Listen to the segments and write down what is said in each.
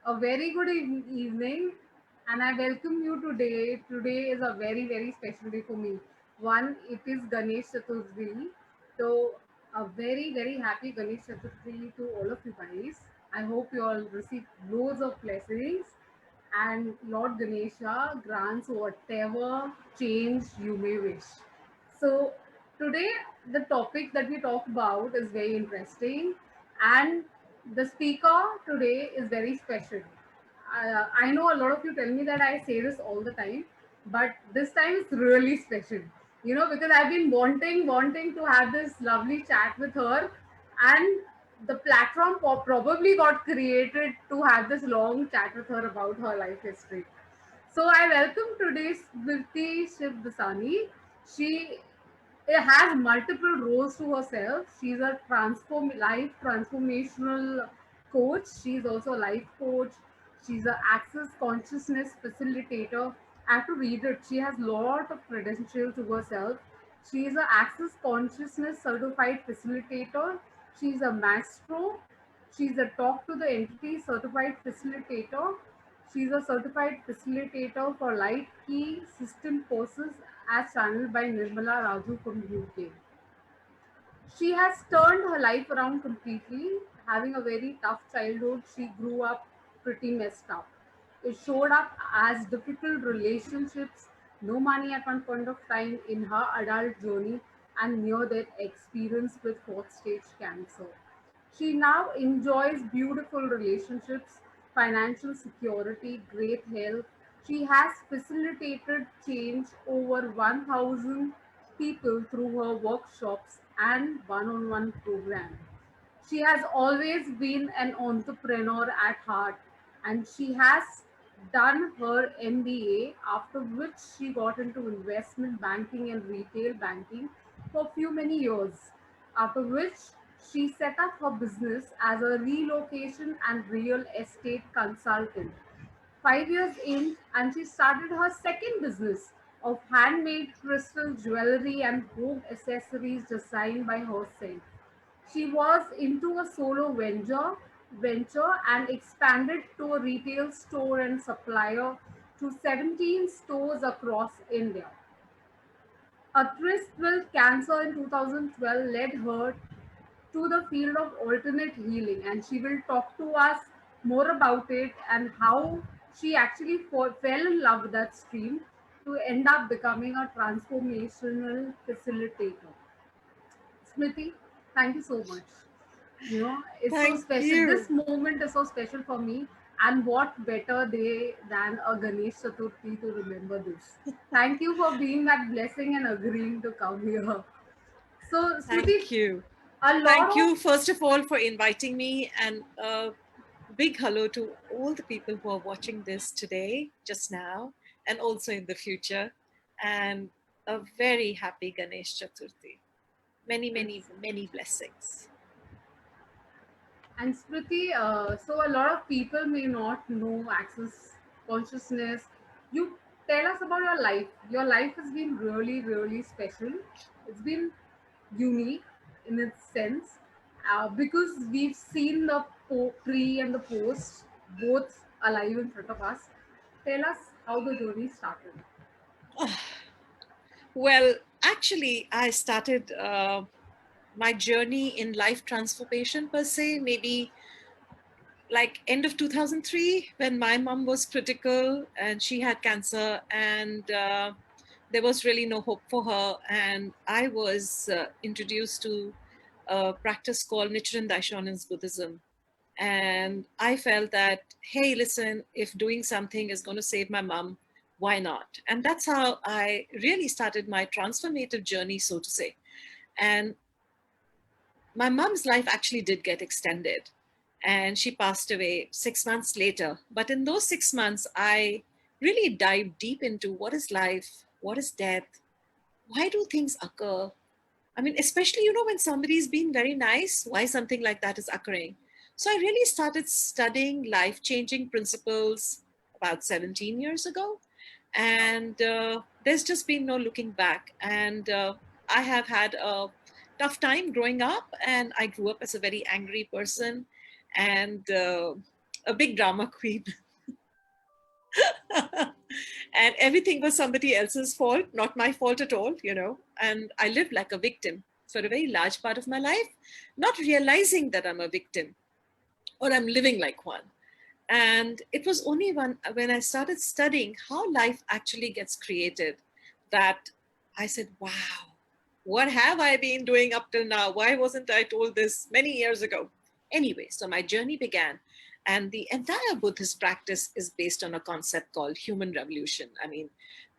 A very good evening, and I welcome you today. Today is a very, very special day for me. One, it is Ganesh Chaturthi. So, a very, very happy Ganesh Chaturthi to all of you guys. I hope you all receive loads of blessings, and Lord Ganesha grants whatever change you may wish. So, today the topic that we talk about is very interesting, and the speaker today is very special. I know a lot of you tell me that I say this all the time, but this time it's really special. Because I've been wanting to have this lovely chat with her, and the platform probably got created to have this long chat with her about her life history. So I welcome today's Smriti Shivdasani. She has multiple roles to herself. She's a life transformational coach. She's also a life coach. She's an access consciousness facilitator. I have to read it. She has lot of credentials to herself. She's an access consciousness certified facilitator. She's a maestro. She's a talk to the entity certified facilitator. She's a certified facilitator for Light Key System courses as channeled by Nirmala Raju from UK. She has turned her life around completely. Having a very tough childhood, she grew up pretty messed up. It showed up as difficult relationships, no money at one point of time in her adult journey, and near death experience with fourth stage cancer. She now enjoys beautiful relationships, financial security, great health. She has facilitated change over 1,000 people through her workshops and one on one program. She has always been an entrepreneur at heart, and she has done her MBA, after which she got into investment banking and retail banking for a few many years. After which she set up her business as a relocation and real estate consultant. 5 years in, and she started her second business of handmade crystal jewelry and home accessories designed by herself. She was into a solo venture and expanded to a retail store and supplier to 17 stores across India. A tryst with cancer in 2012 led her to the field of alternate healing, and she will talk to us more about it and how she actually fell in love with that stream to end up becoming a transformational facilitator. Smriti, thank you so much. It's so Thank special. This you. moment is so special for me, and what better day than a Ganesh Chaturthi to remember this. Thank you for being that blessing and agreeing to come here. So, Smriti, Thank you. a lot Thank of you, first of all, for inviting me, and a big hello to all the people who are watching this today, just now, and also in the future. And a very happy Ganesh Chaturthi. Many, many, many blessings. And Smriti, so a lot of people may not know access consciousness. You tell us about your life. Your life has been really, really special. It's been unique in its sense because we've seen the pre and the post both alive in front of us. Tell us how the journey started. Well, actually, I started my journey in life transformation per se, maybe like end of 2003 when my mom was critical and she had cancer, and there was really no hope for her, and I was introduced to a practice called Nichiren Daishonin's Buddhism. And I felt that, hey, listen, if doing something is going to save my mom, why not? And that's how I really started my transformative journey, so to say. And my mom's life actually did get extended, and she passed away 6 months later. But in those 6 months, I really dived deep into what is life, what is death, why do things occur? I mean, especially, when somebody's been very nice, why something like that is occurring. So I really started studying life changing principles about 17 years ago. And there's just been no looking back. And I have had a tough time growing up, and I grew up as a very angry person. And a big drama queen. And everything was somebody else's fault, not my fault at all, you know. And I lived like a victim for a very large part of my life, not realizing that I'm a victim or I'm living like one. And it was only when I started studying how life actually gets created that I said, wow, what have I been doing up till now? Why wasn't I told this many years ago? Anyway, so my journey began. And the entire Buddhist practice is based on a concept called human revolution. I mean,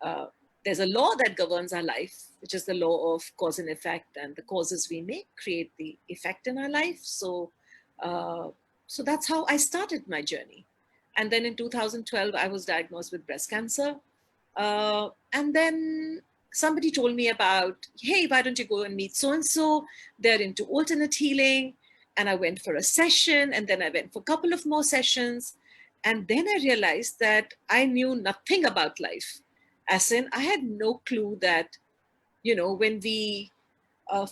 uh, there's a law that governs our life, which is the law of cause and effect, and the causes we make create the effect in our life. Uh, so that's how I started my journey. And then in 2012, I was diagnosed with breast cancer. And then somebody told me about, hey, why don't you go and meet so and so? They're into alternate healing. And I went for a session, and then I went for a couple of more sessions. And then I realized that I knew nothing about life. As in, I had no clue that, you know, when we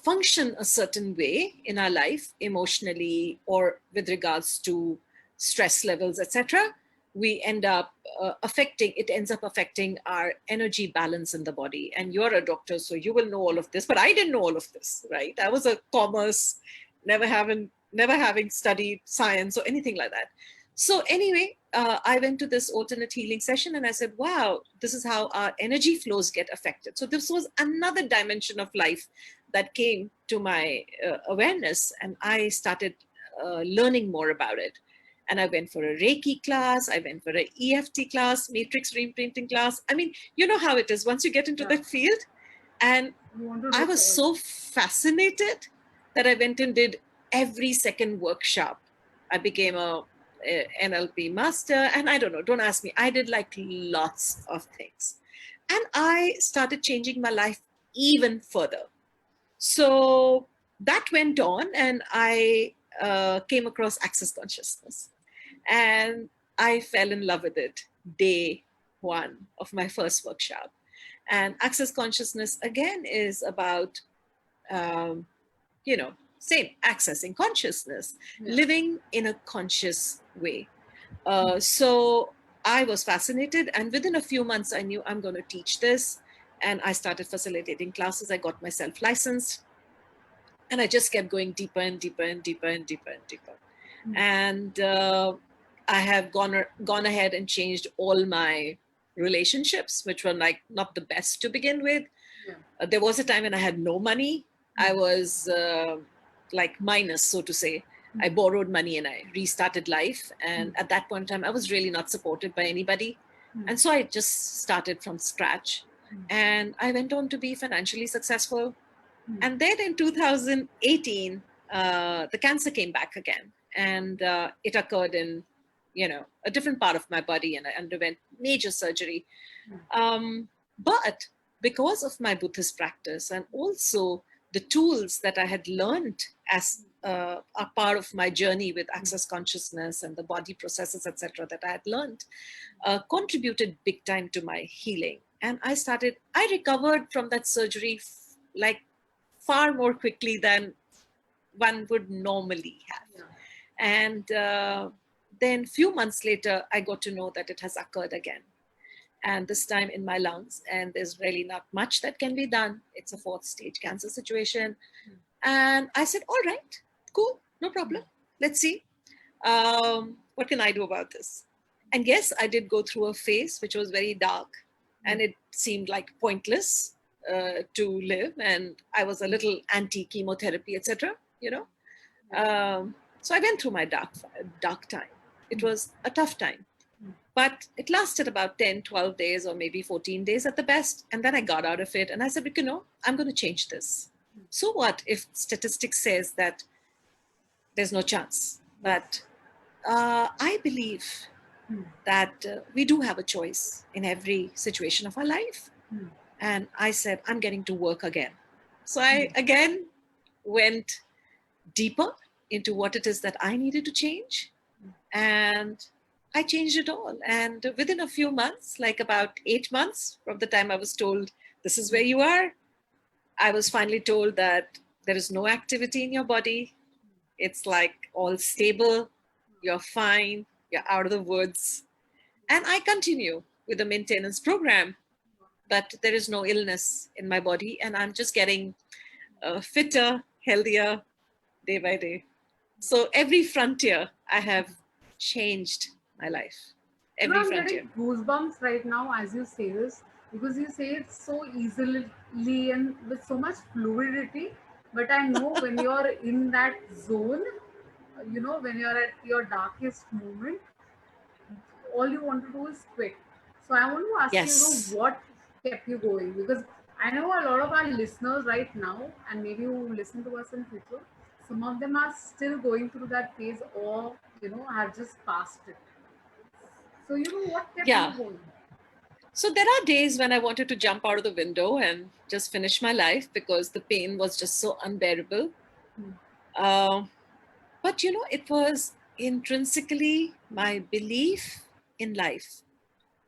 function a certain way in our life, emotionally or with regards to stress levels, etc., we end up it ends up affecting our energy balance in the body. And you're a doctor, so you will know all of this, but I didn't know all of this, right? I was a commerce, never having studied science or anything like that. So anyway, I went to this alternate healing session, and I said, wow, this is how our energy flows get affected. So this was another dimension of life that came to my awareness, and I started learning more about it. And I went for a Reiki class, I went for an EFT class, matrix reimprinting class. I mean, you know how it is once you get into Yeah. that field. And You want to I do was all. so fascinated that I went and did every second workshop. I became a NLP master, and I don't know, don't ask me. I did like lots of things. And I started changing my life even further. So that went on, and I came across Access Consciousness, and I fell in love with it day one of my first workshop. And Access Consciousness again is about, um, same, accessing consciousness, Yeah. living in a conscious way. So I was fascinated, and within a few months, I knew I'm going to teach this. And I started facilitating classes. I got myself licensed, and I just kept going deeper and deeper and deeper and deeper and deeper. And I have gone ahead and changed all my relationships, which were like not the best to begin with. Yeah. There was a time when I had no money. I was like minus, so to say. I borrowed money and I restarted life. And at that point in time, I was really not supported by anybody. And so I just started from scratch. And I went on to be financially successful. And then in 2018, the cancer came back again. And it occurred in, a different part of my body, and I underwent major surgery. But because of my Buddhist practice, and also the tools that I had learned as a part of my journey with Access Consciousness and the body processes, etc., that I had learned, contributed big time to my healing. And I recovered from that surgery like far more quickly than one would normally have. Yeah. And then few months later, I got to know that it has occurred again. And this time in my lungs, and there's really not much that can be done. It's a 4th stage cancer situation. And I said, all right, cool, no problem. Let's see. What can I do about this? And yes, I did go through a phase which was very dark, and it seemed like pointless to live. And I was a little anti-chemotherapy, etc. So I went through my dark time. It was a tough time. But it lasted about 10, 12 days, or maybe 14 days at the best. And then I got out of it, and I said, I'm going to change this. So what if statistics says that there's no chance? But I believe that we do have a choice in every situation of our life. And I said, I'm getting to work again. So I again went deeper into what it is that I needed to change. And I changed it all. And within a few months, like about 8 months from the time I was told, this is where you are, I was finally told that there is no activity in your body. It's like all stable. You're fine. you're out of the woods. And I continue with the maintenance program, but there is no illness in my body, and I'm just getting fitter, healthier day by day. So every frontier, I have changed my life. You know, Every I'm frontier. getting goosebumps right now as you say this because you say it so easily and with so much fluidity. But I know when you're in that zone, you know, when you're at your darkest moment, all you want to do is quit. So I want to ask you, you know, Yes. what kept you going? Because I know a lot of our listeners right now, and maybe who listen to us in future, some of them are still going through that phase or, you know, have just passed it. So, you know, what kept you Yeah. going? So there are days when I wanted to jump out of the window and just finish my life because the pain was just so unbearable. Hmm. Uh, but you know, it was intrinsically my belief in life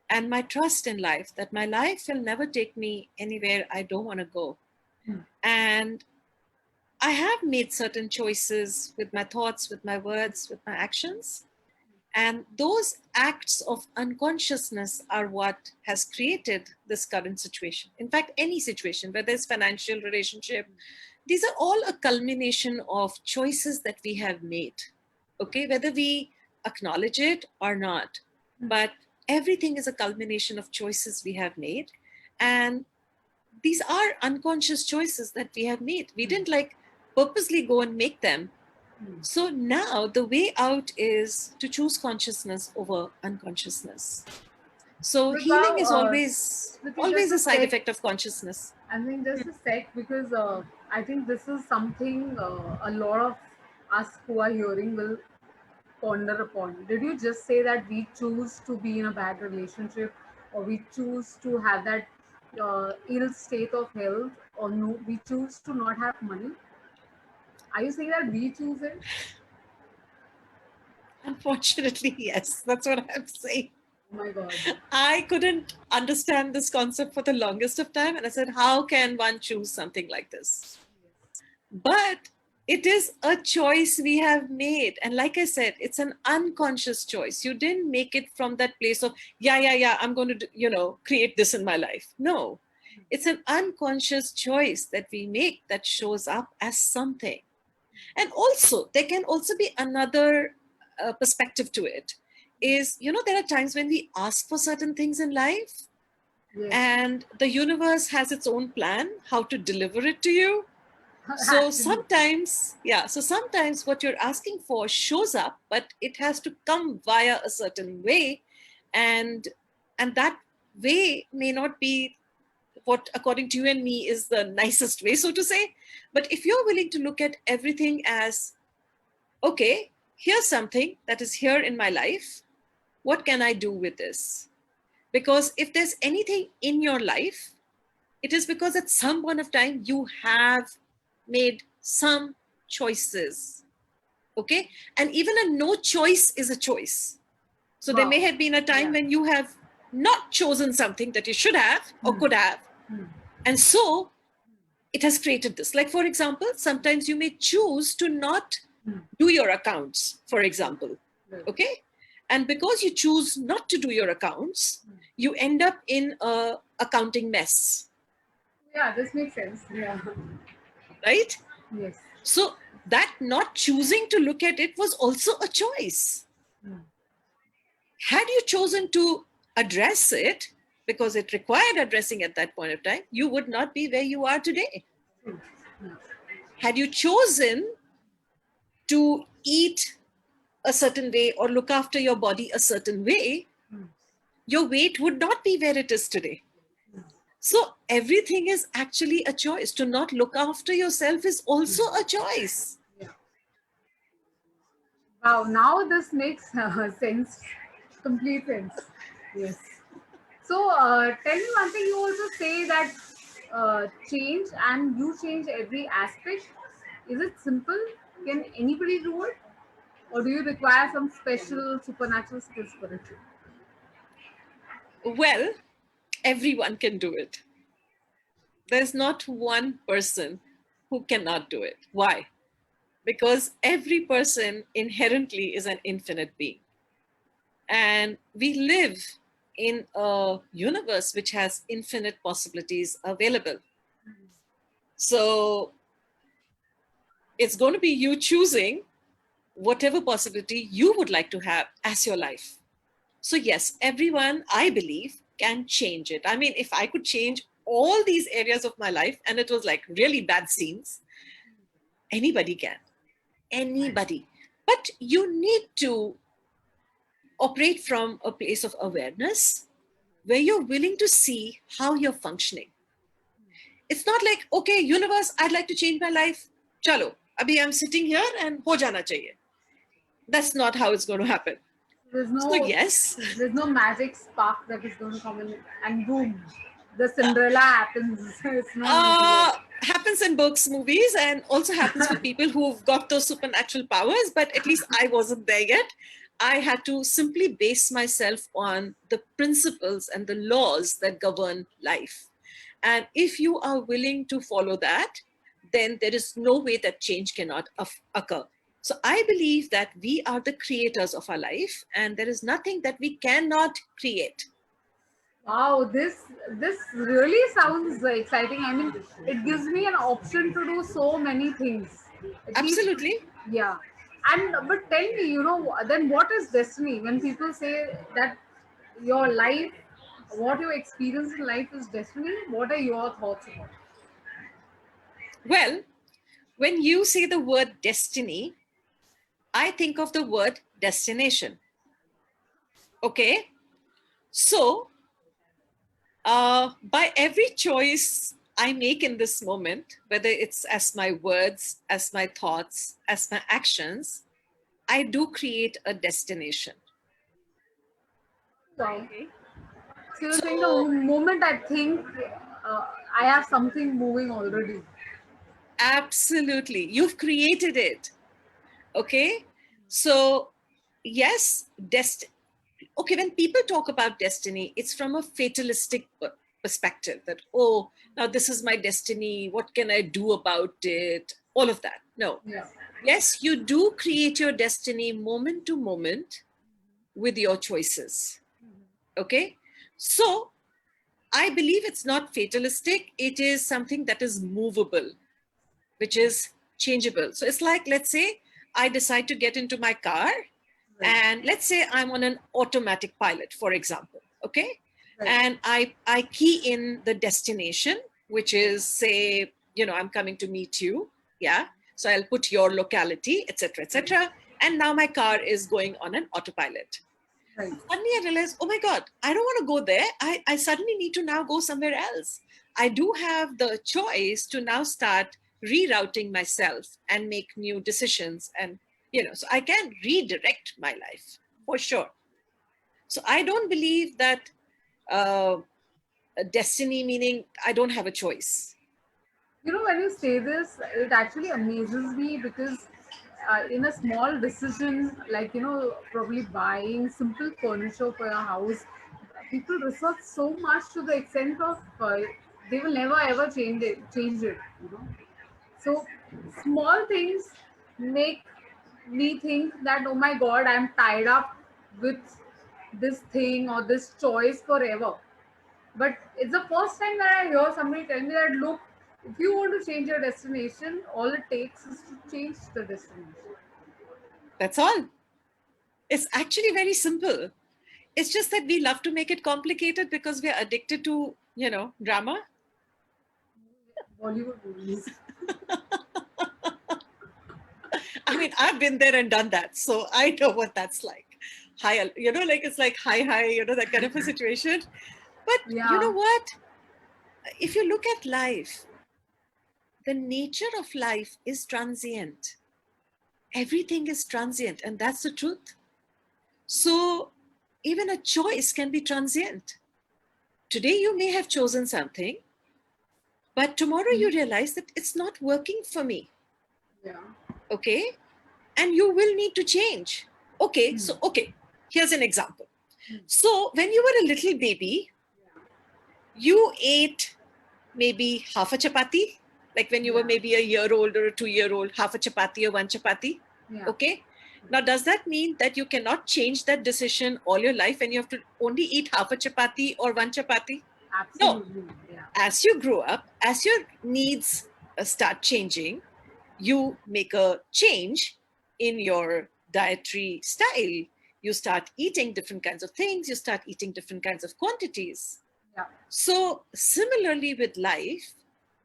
and my trust in life that my life will never take me anywhere I don't want to go. Hmm. And I have made certain choices with my thoughts, with my words, with my actions. And those acts of unconsciousness are what has created this current situation. In fact, any situation, whether it's financial relationship, these are all a culmination of choices that we have made. Okay, whether we acknowledge it or not, but everything is a culmination of choices we have made. And these are unconscious choices that we have made. We didn't like purposely go and make them. Hmm. So now the way out is to choose consciousness over unconsciousness. So But healing wow, is always Smriti, just always a a side sec. effect of consciousness. I mean, just a sec because I think this is something a lot of us who are hearing will ponder upon. Did you just say that we choose to be in a bad relationship or we choose to have that ill state of health or no, we choose to not have money? Are you saying that we choose it? Unfortunately, yes, that's what I'm saying. Oh my God. I couldn't understand this concept for the longest of time. And I said, how can one choose something like this? But it is a choice we have made. And like I said, it's an unconscious choice. You didn't make it from that place of, yeah, I'm going to, create this in my life. No, it's an unconscious choice that we make that shows up as something. And also, there can also be another perspective to it is, there are times when we ask for certain things in life Yes. and the universe has its own plan how to deliver it to you. So Absolutely. sometimes, yeah, so sometimes what you're asking for shows up, but it has to come via a certain way. And and that way may not be what according to you and me is the nicest way, so to say. But if you're willing to look at everything as, okay, here's something that is here in my life. What can I do with this? Because if there's anything in your life, it is because at some point of time you have made some choices. Okay. And even a no choice is a choice. So there Wow. may have been a time Yeah. when you have not chosen something that you should have or Hmm. could have. Hmm. And so it has created this. Like, for example, sometimes you may choose to not Hmm. do your accounts, for example. Right. Okay. And because you choose not to do your accounts, you end up in a accounting mess, Yeah, this makes sense. Yeah. right? Yes. So that not choosing to look at it was also a choice. Hmm. Had you chosen to address it, because it required addressing at that point of time, you would not be where you are today. True. Hmm. Had you chosen to eat a certain way or look after your body a certain way, Hmm. your weight would not be where it is today. So everything is actually a choice. To not look after yourself is also a choice. Yeah. Wow, now this makes sense, complete sense. Yes. So, tell me one thing. You also say that change and you change every aspect. Is it simple? Can anybody do it, or do you require some special supernatural skills for it? Well, everyone can do it. There's not one person who cannot do it. Why? Because every person inherently is an infinite being. And we live in a universe which has infinite possibilities available. So it's going to be you choosing whatever possibility you would like to have as your life. So yes, everyone, I believe, can change it. I mean, if I could change all these areas of my life and it was like really bad scenes, anybody can. Anybody. But you need to operate from a place of awareness where you're willing to see how you're functioning. It's not like, okay, universe, I'd like to change my life. Chalo, abhi I'm sitting here and ho jana chahiye. That's not how it's going to happen. There's So no yes, there's no magic spark that is going to come in and boom, the Cinderella happens. It's not going to be there. happens in books, movies, and also happens with people who've got those supernatural powers, but at least I wasn't there yet. I had to simply base myself on the principles and the laws that govern life. And if you are willing to follow that, then there is no way that change cannot occur. So I believe that we are the creators of our life, and there is nothing that we cannot create. Wow, this really sounds exciting. I mean, it gives me an option to do so many things. At least, Absolutely. yeah. And but tell me, then what is destiny? When people say that your life, what you experience in life is destiny, what are your thoughts about it? Well, when you say the word destiny, I think of the word destination. Okay. So, by every choice I make in this moment, whether it's as my words, as my thoughts, as my actions, I do create a destination. Wow. So you're saying the So, moment I think I have something moving already. absolutely, you've created it. Okay. So, yes, okay, when people talk about destiny, it's from a fatalistic perspective that, oh, now this is my destiny. What can I do about it? All of that. No. Yeah. Yes, you do create your destiny moment to moment with your choices. Okay. So I believe it's not fatalistic, it is something that is movable, which is changeable. So it's like, let's say I decide to get into my car, Right. and let's say I'm on an automatic pilot, for example. Okay. Right. And I key in the destination, which is, say, I'm coming to meet you. Yeah. So I'll put your locality, etc., etc. And now my car is going on an autopilot. Right. Suddenly I realized, oh my God, I don't want to go there. I suddenly need to now go somewhere else. I do have the choice to now start rerouting myself and make new decisions. And, so I can redirect my life for sure. So I don't believe that uh, destiny meaning I don't have a choice. When you say this, it actually amazes me because in a small decision, like, probably buying simple furniture for your house, people research so much to the extent of they will never ever change it. So small things make me think that, oh my God, I'm tied up with this thing or this choice forever. But it's the first time that I hear somebody tell me that, look, if you want to change your destination, all it takes is to change the destination. That's all. It's actually very simple. It's just that we love to make it complicated because we're addicted to, drama. Bollywood movies. I mean, I've been there and done that, so I know what that's like. Hi, like it's like hi, that kind of a situation. But you know Yeah. what? If you look at life, the nature of life is transient. Everything is transient, and that's the truth. So even a choice can be transient. Today you may have chosen something, but tomorrow you realize that it's not working for me. Yeah. Okay. And you will need to change. Okay. So, okay. Here's an example. So when you were a little baby, you ate maybe half a chapati, like when you were Yeah. maybe a year old or a 2-year old, half a chapati or one chapati. Yeah. Okay. Now, does that mean that you cannot change that decision all your life and you have to only eat half a chapati or one chapati? No. Absolutely. Yeah. As you grow up, as your needs start changing, you make a change in your dietary style. You start eating different kinds of things, you start eating different kinds of quantities. Yeah. So, similarly with life,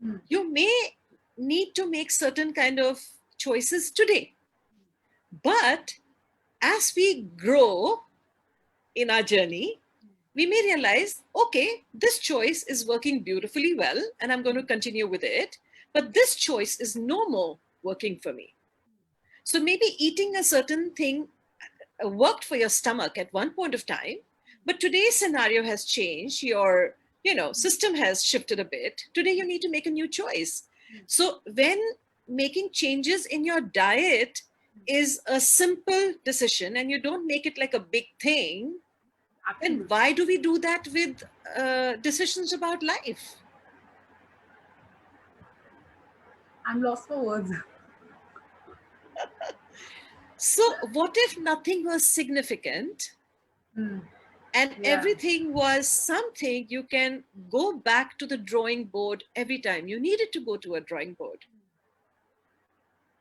Mm. you may need to make certain kind of choices today. But as we grow in our journey, we may realize, okay, this choice is working beautifully well, and I'm going to continue with it. But this choice is no more working for me. So maybe eating a certain thing worked for your stomach at one point of time, but today's scenario has changed. Your system has shifted a bit. Today you need to make a new choice. So when making changes in your diet is a simple decision and you don't make it like a big thing, then Absolutely. why do we do that with decisions about life? I'm lost for words. So what if nothing was significant Mm. and Yeah. everything was something you can go back to the drawing board every time you needed to go to a drawing board?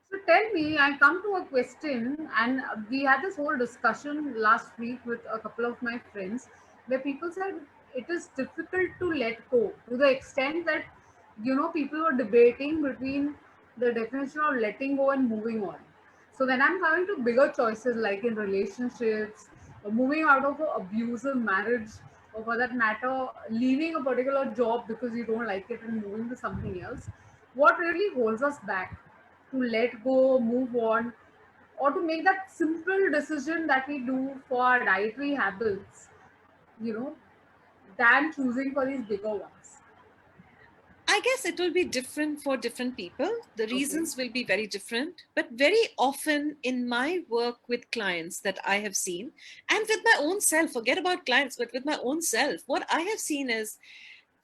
So tell me, I come to a question, and we had this whole discussion last week with a couple of my friends where people said it is difficult to let go to the extent that, people were debating between the definition of letting go and moving on. So when I'm coming to bigger choices like in relationships, or moving out of an abusive marriage, or for that matter, leaving a particular job because you don't like it and moving to something else, what really holds us back to let go, move on, or to make that simple decision that we do for our dietary habits, you know, than choosing for these bigger ones? I guess it will be different for different people. The Okay. reasons will be very different. But very often in my work with clients that I have seen, and with my own self, forget about clients, but with my own self, what I have seen is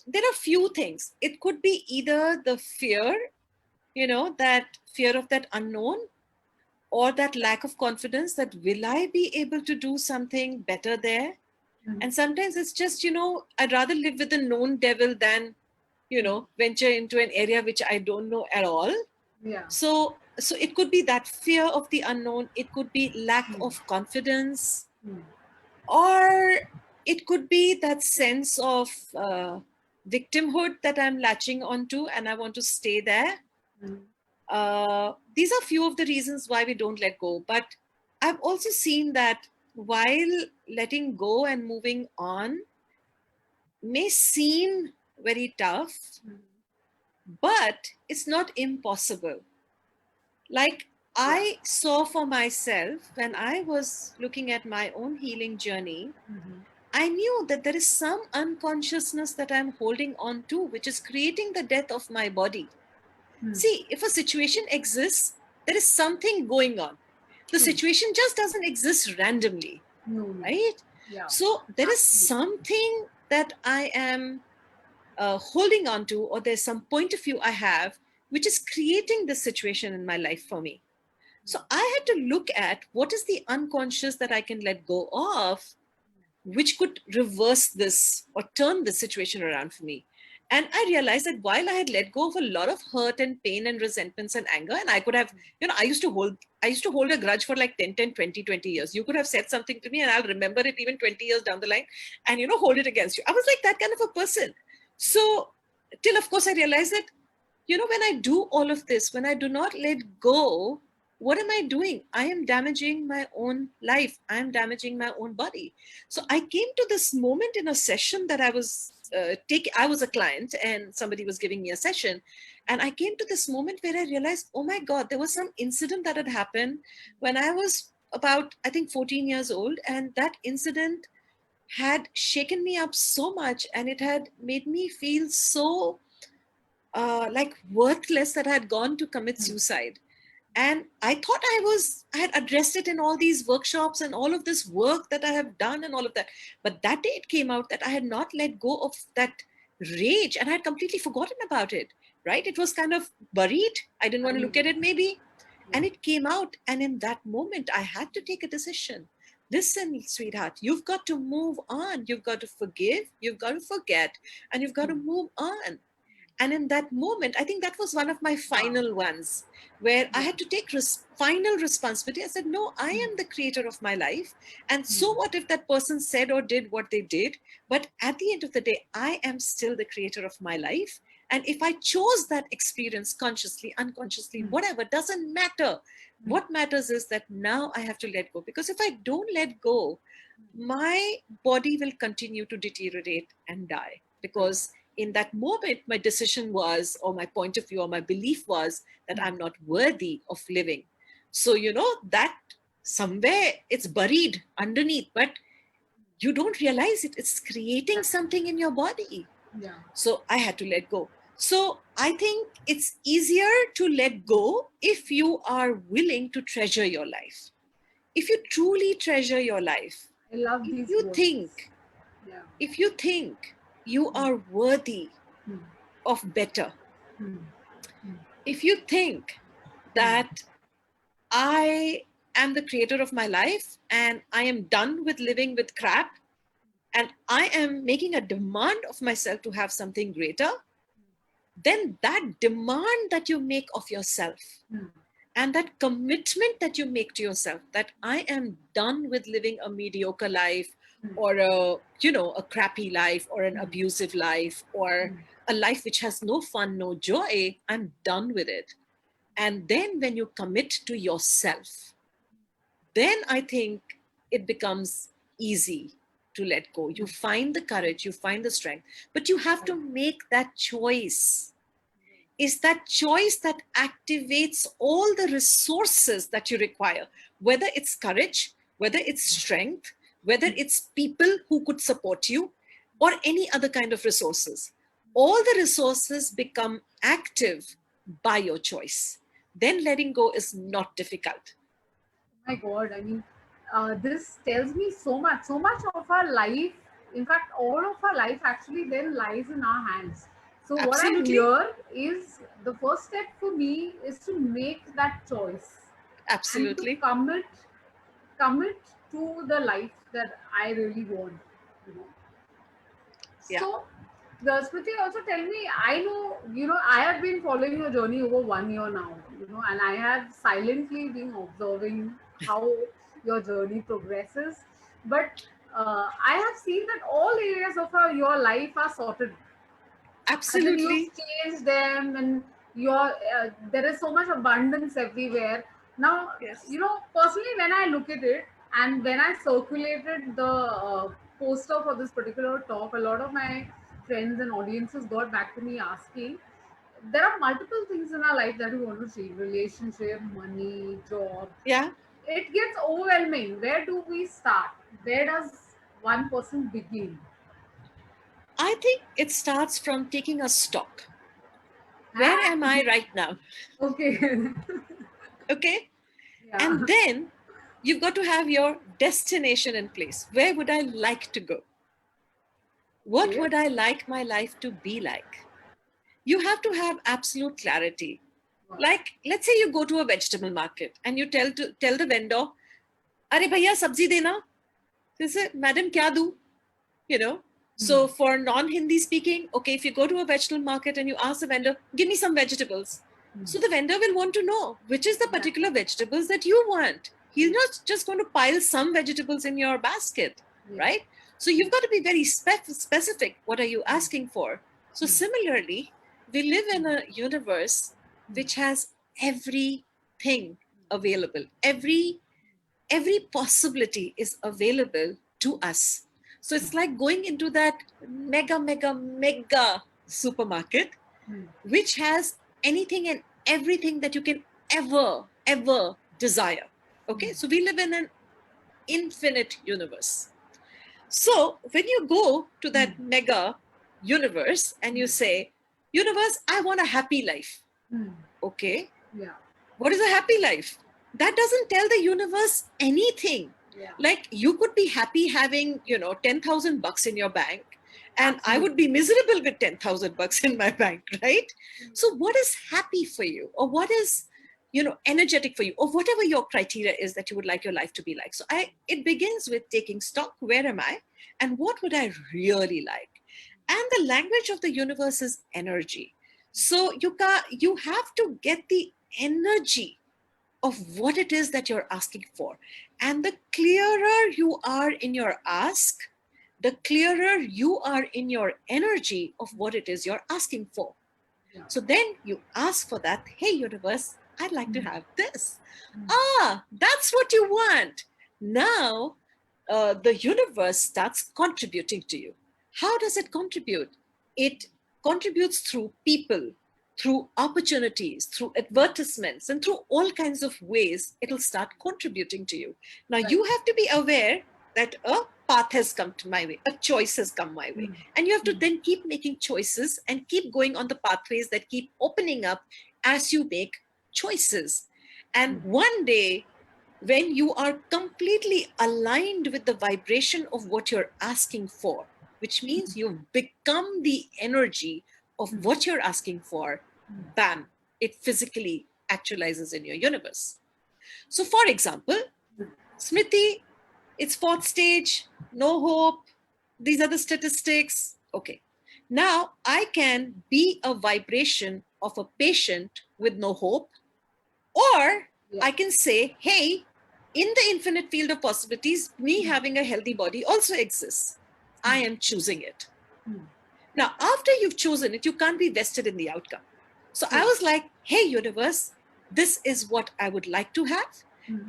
there are few things. It could be either the fear, that fear of that unknown, or that lack of confidence that will I be able to do something better there? Mhm. And sometimes it's just, I'd rather live with a known devil than, venture into an area which I don't know at all. Yeah. So it could be that fear of the unknown, it could be lack Hmm. of confidence, Hmm. or it could be that sense of victimhood that I'm latching onto and I want to stay there. Hmm. These are few of the reasons why we don't let go. But I've also seen that while letting go and moving on may seem very tough, Hmm. but it's not impossible. Like Yeah. I saw for myself when I was looking at my own healing journey, Hmm. I knew that there is some unconsciousness that I'm holding on to, which is creating the death of my body. Hmm. See, if a situation exists, there is something going on. The True. situation just doesn't exist randomly, No, no. right? Yeah. So there is Absolutely. something that I am holding on to, or there's some point of view I have, which is creating this situation in my life for me. So I had to look at what is the unconscious that I can let go of, which could reverse this or turn the situation around for me. And I realized that while I had let go of a lot of hurt and pain and resentments and anger, and I could have, I used to hold a grudge for like 10, 10, 20, 20 years. You could have said something to me and I'll remember it even 20 years down the line and, hold it against you. I was like that kind of a person. So, till of course I realized that, when I do all of this, when I do not let go, what am I doing? I am damaging my own life. I am damaging my own body. So I came to this moment in a session that I was taking. I was a client and somebody was giving me a session. And I came to this moment where I realized, oh my God, there was some incident that had happened when I was about, I think, 14 years old. And that incident had shaken me up so much and it had made me feel so like worthless that I had gone to commit Hmm. suicide. And I thought I had addressed it in all these workshops and all of this work that I have done and all of that. But that day it came out that I had not let go of that rage and I had completely forgotten about it, right? It was kind of buried. I didn't want to look Amazing. at it maybe. And it came out. And in that moment, I had to take a decision. Listen, sweetheart, you've got to move on. You've got to forgive. You've got to forget. And you've got to move on. And in that moment, I think that was one of my Wow. final ones where I Yeah. had to take final responsibility. I said, no, I am the creator of my life. And so what if that person said or did what they did? But at the end of the day, I am still the creator of my life. And if I chose that experience consciously, unconsciously, whatever, doesn't matter. What matters is that now I have to let go. Because if I don't let go, my body will continue to deteriorate and die. Because in that moment, my decision was, or my point of view, or my belief was that I'm not worthy of living. So, that somewhere it's buried underneath, but you don't realize it. It's creating something in your body. Yeah. So I had to let go. So I think it's easier to let go if you are willing to treasure your life. If you truly treasure your life, I love if these you words. think, Yeah. if you think you are worthy of better, if you think that I am the creator of my life and I am done with living with crap and I am making a demand of myself to have something greater, then that demand that you make of yourself and that commitment that you make to yourself that I am done with living a mediocre life or a crappy life or an abusive life or a life which has no fun, no joy, I'm done with it. And then when you commit to yourself, then I think it becomes easy to let go. You find the courage, you find the strength, but you have to make that choice. Is that choice that activates all the resources that you require, whether it's courage, whether it's strength, whether it's people who could support you, or any other kind of resources. All the resources become active by your choice. Then letting go is not difficult. My God, I mean, this tells me so much. So much of our life, in fact, all of our life actually then lies in our hands. So, what I Absolutely. hear is the first step for me is to make that choice and to Absolutely. commit to the life that I really want. You know. Yeah. So, the Smriti, also tell me, I know, I have been following your journey over 1 year now, and I have silently been observing how your journey progresses. But I have seen that all areas of your life are sorted, and then you've Absolutely. changed them, and there is so much abundance everywhere now. Yes. Personally, when I look at it, and when I circulated the poster for this particular talk, a lot of my friends and audiences got back to me asking, there are multiple things in our life that we want to see: relationship, money, job. Yeah. It gets overwhelming. Where do we start? Where does one person begin? I think it starts from taking a stock. Where Huh? am I right now? Okay. Okay. Yeah. And then you've got to have your destination in place. Where would I like to go? What Okay. would I like my life to be like? You have to have absolute clarity. Wow. Like, let's say you go to a vegetable market and you tell the vendor, "Are bhaiya sabzi dena?" They say, "Madam, kya do?" You know. So for non-Hindi speaking, okay, if you go to a vegetable market and you ask the vendor, "Give me some vegetables." So the vendor will want to know which is the particular vegetables that you want. He's not just going to pile some vegetables in your basket, Yeah. right? So you've got to be very specific. What are you asking for? So similarly, we live in a universe which has everything available. Every possibility is available to us. So it's like going into that mega, mega, mega supermarket, which has anything and everything that you can ever desire. Okay, so we live in an infinite universe. So when you go to that mega universe and you say, "Universe, I want a happy life." Okay, Yeah. what is a happy life? That doesn't tell the universe anything. Yeah. Like you could be happy having 10,000 bucks in your bank, and I would Absolutely. be miserable with 10,000 bucks in my bank, right? So what is happy for you, or what is energetic for you, or whatever your criteria is that you would like your life to be like. So it begins with taking stock. Where am I? And what would I really like? And the language of the universe is energy. So you have to get the energy of what it is that you're asking for. And the clearer you are in your ask, the clearer you are in your energy of what it is you're asking for. Yeah. So then you ask for that. Hey, universe, I'd like to have this. Mm. That's what you want. Now, the universe starts contributing to you. How does it contribute? It contributes through people, through opportunities, through advertisements, and through all kinds of ways it'll start contributing to you. Now, Right. you have to be aware that a path has come to my way, a choice has come my way. And you have to then keep making choices and keep going on the pathways that keep opening up as you make choices. And one day, when you are completely aligned with the vibration of what you're asking for, which means you've become the energy of what you're asking for, bam, it physically actualizes in your universe. So, for example, Smriti, it's fourth stage, no hope. These are the statistics. Okay. Now I can be a vibration of a patient with no hope, or I can say, hey, in the infinite field of possibilities, me having a healthy body also exists. I am choosing it. Now, after you've chosen it, you can't be vested in the outcome. So I was like, hey, universe, this is what I would like to have.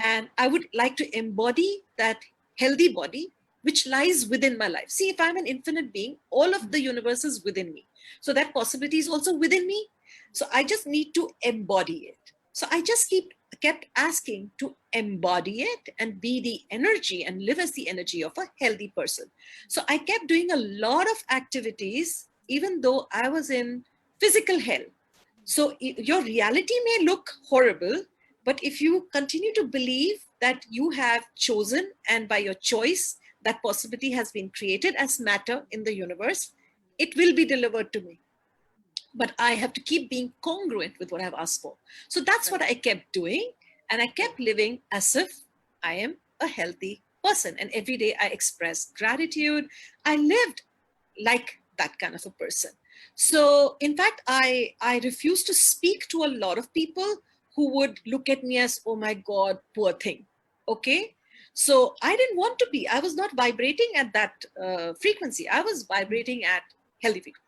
And I would like to embody that healthy body which lies within my life. See, if I'm an infinite being, all of the universe is within me. So that possibility is also within me. So I just need to embody it. So I just kept asking to embody it and be the energy and live as the energy of a healthy person. So I kept doing a lot of activities, even though I was in physical hell. So your reality may look horrible, but if you continue to believe that you have chosen and by your choice, that possibility has been created as matter in the universe, it will be delivered to me. But I have to keep being congruent with what I've asked for. So that's what I kept doing. And I kept living as if I am a healthy person. And every day I expressed gratitude. I lived like that kind of a person. So in fact, I refused to speak to a lot of people who would look at me as, oh my God, poor thing. Okay. So I didn't want to be, I was not vibrating at that frequency. I was vibrating at healthy frequency.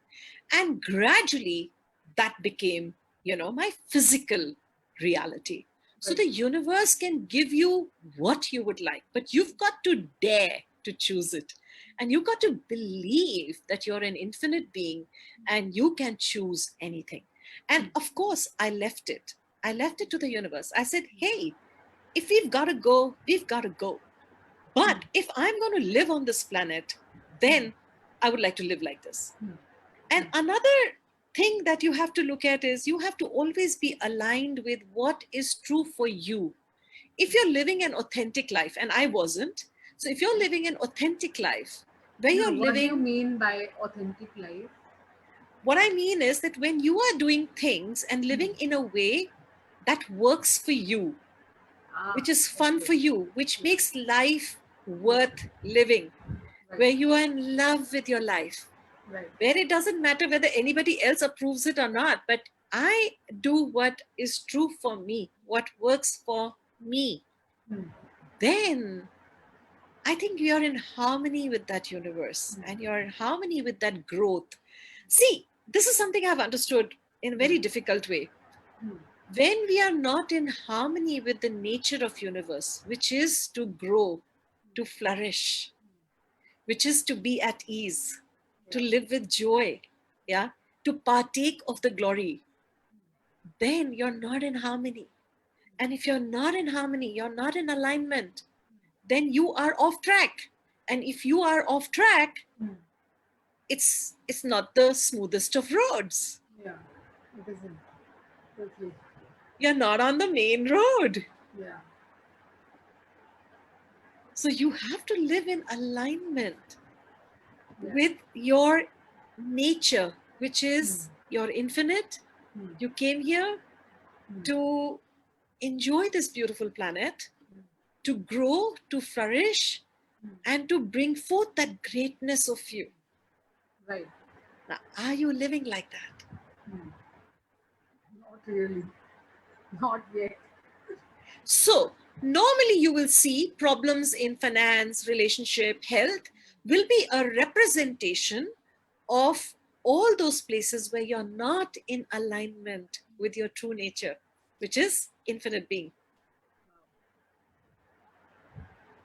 And gradually that became, my physical reality. So the universe can give you what you would like, but you've got to dare to choose it. And you've got to believe that you're an infinite being and you can choose anything. And of course, I left it. I left it to the universe. I said, hey, if we've got to go, we've got to go. But if I'm going to live on this planet, then I would like to live like this. And another thing that you have to look at is you have to always be aligned with what is true for you. If you're living an authentic life, and I wasn't, so if you're living an authentic life, where Now, you're what do you living, mean by authentic life? what I mean is that when you are doing things and living in a way that works for you, which is fun Okay. for you, which makes life worth living, Right. where you are in love with your life, Right. where it doesn't matter whether anybody else approves it or not, but I do what is true for me, what works for me, then I think you're in harmony with that universe and you're in harmony with that growth. See, this is something I've understood in a very difficult way. When we are not in harmony with the nature of universe, which is to grow, to flourish, which is to be at ease, to live with joy, yeah, to partake of the glory, then you're not in harmony. And if you're not in harmony, you're not in alignment, then you are off track. And if you are off track, it's not the smoothest of roads. Yeah, it isn't. Totally. You're not on the main road. Yeah. So you have to live in alignment Yeah. with your nature, which is you're infinite. You came here to enjoy this beautiful planet, to grow, to flourish, and to bring forth that greatness of you. Right. Now, are you living like that? Not really. Not yet. So, normally you will see problems in finance, relationship, health will be a representation of all those places where you're not in alignment with your true nature, which is infinite being.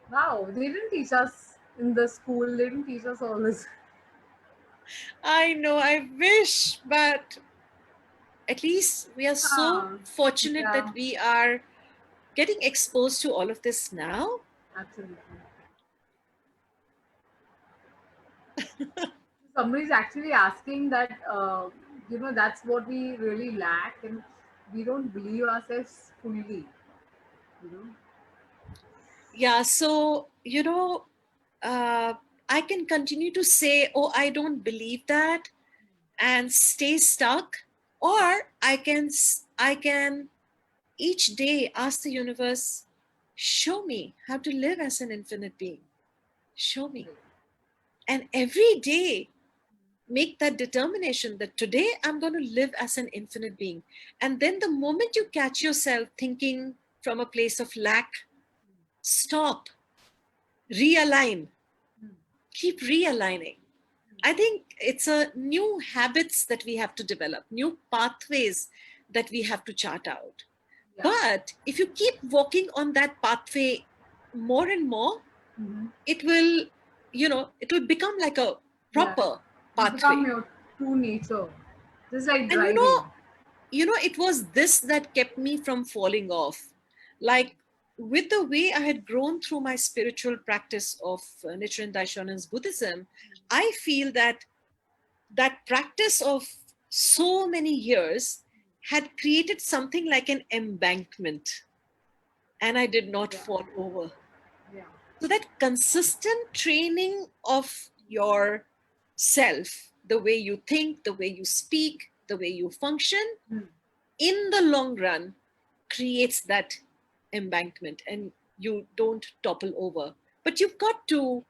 Wow, they didn't teach us in the school. They didn't teach us all this. I know, I wish, but at least we are so Ah, fortunate that yeah, we are getting exposed to all of this now. absolutely. Somebody is actually asking that, that's what we really lack, and we don't believe ourselves fully. You know. Yeah, so, uh, I can continue to say, oh, I don't believe that, and stay stuck, or I can each day ask the universe, show me how to live as an infinite being. Show me. And every day make that determination that today I'm going to live as an infinite being. And then the moment you catch yourself thinking from a place of lack, stop, realign, keep realigning. I think it's a new habits that we have to develop, new pathways that we have to chart out. Yeah. But if you keep walking on that pathway more and more, Mm-hmm. it will become like a Yeah. proper You become pathway. your true nature. Just like And driving. it was this that kept me from falling off. Like, with the way I had grown through my spiritual practice of Nichiren Daishonen's Buddhism, I feel that that practice of so many years had created something like an embankment, and I did not Yeah. fall over. Yeah. So that consistent training of your self, the way you think, the way you speak, the way you function, Hmm. in the long run creates that embankment, and you don't topple over. But you've got to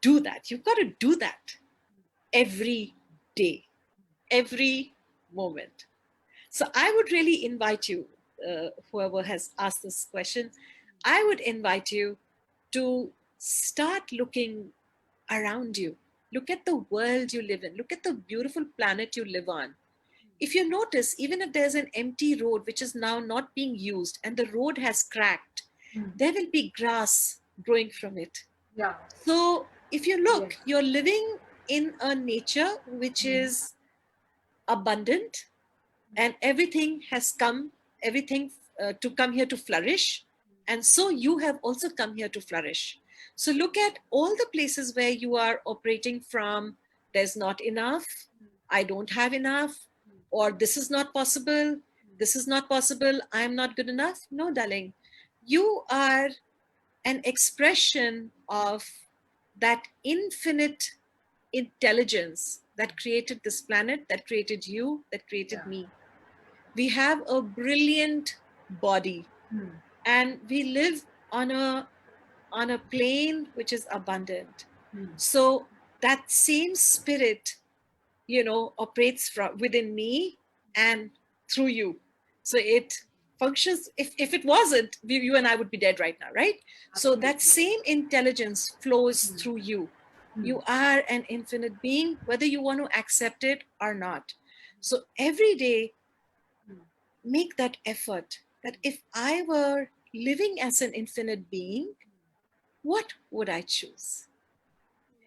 do that. You've got to do that every day, every moment. So I would really invite you, whoever has asked this question, I would invite you to start looking around you. Look at the world you live in. Look at the beautiful planet you live on. If you notice, even if there's an empty road which is now not being used and the road has cracked, Hmm. there will be grass growing from it. Yeah. So if you Yes. look, you're living in a nature which Hmm. is abundant, and everything has come, everything to come here to flourish. And so you have also come here to flourish. So look at all the places where you are operating from, there's not enough, I don't have enough, or this is not possible, this is not possible, I'm not good enough. No, darling, you are an expression of that infinite intelligence that created this planet, that created you, that created Yeah. me. We have a brilliant body, Hmm. and we live on a plane which is abundant. Hmm. So that same spirit, operates from within me and through you. So it functions. If it wasn't, you and I would be dead right now, right? So that Absolutely. same intelligence flows Hmm. through you. Hmm. You are an infinite being, whether you want to accept it or not. So every day make that effort, that if I were living as an infinite being, what would I choose?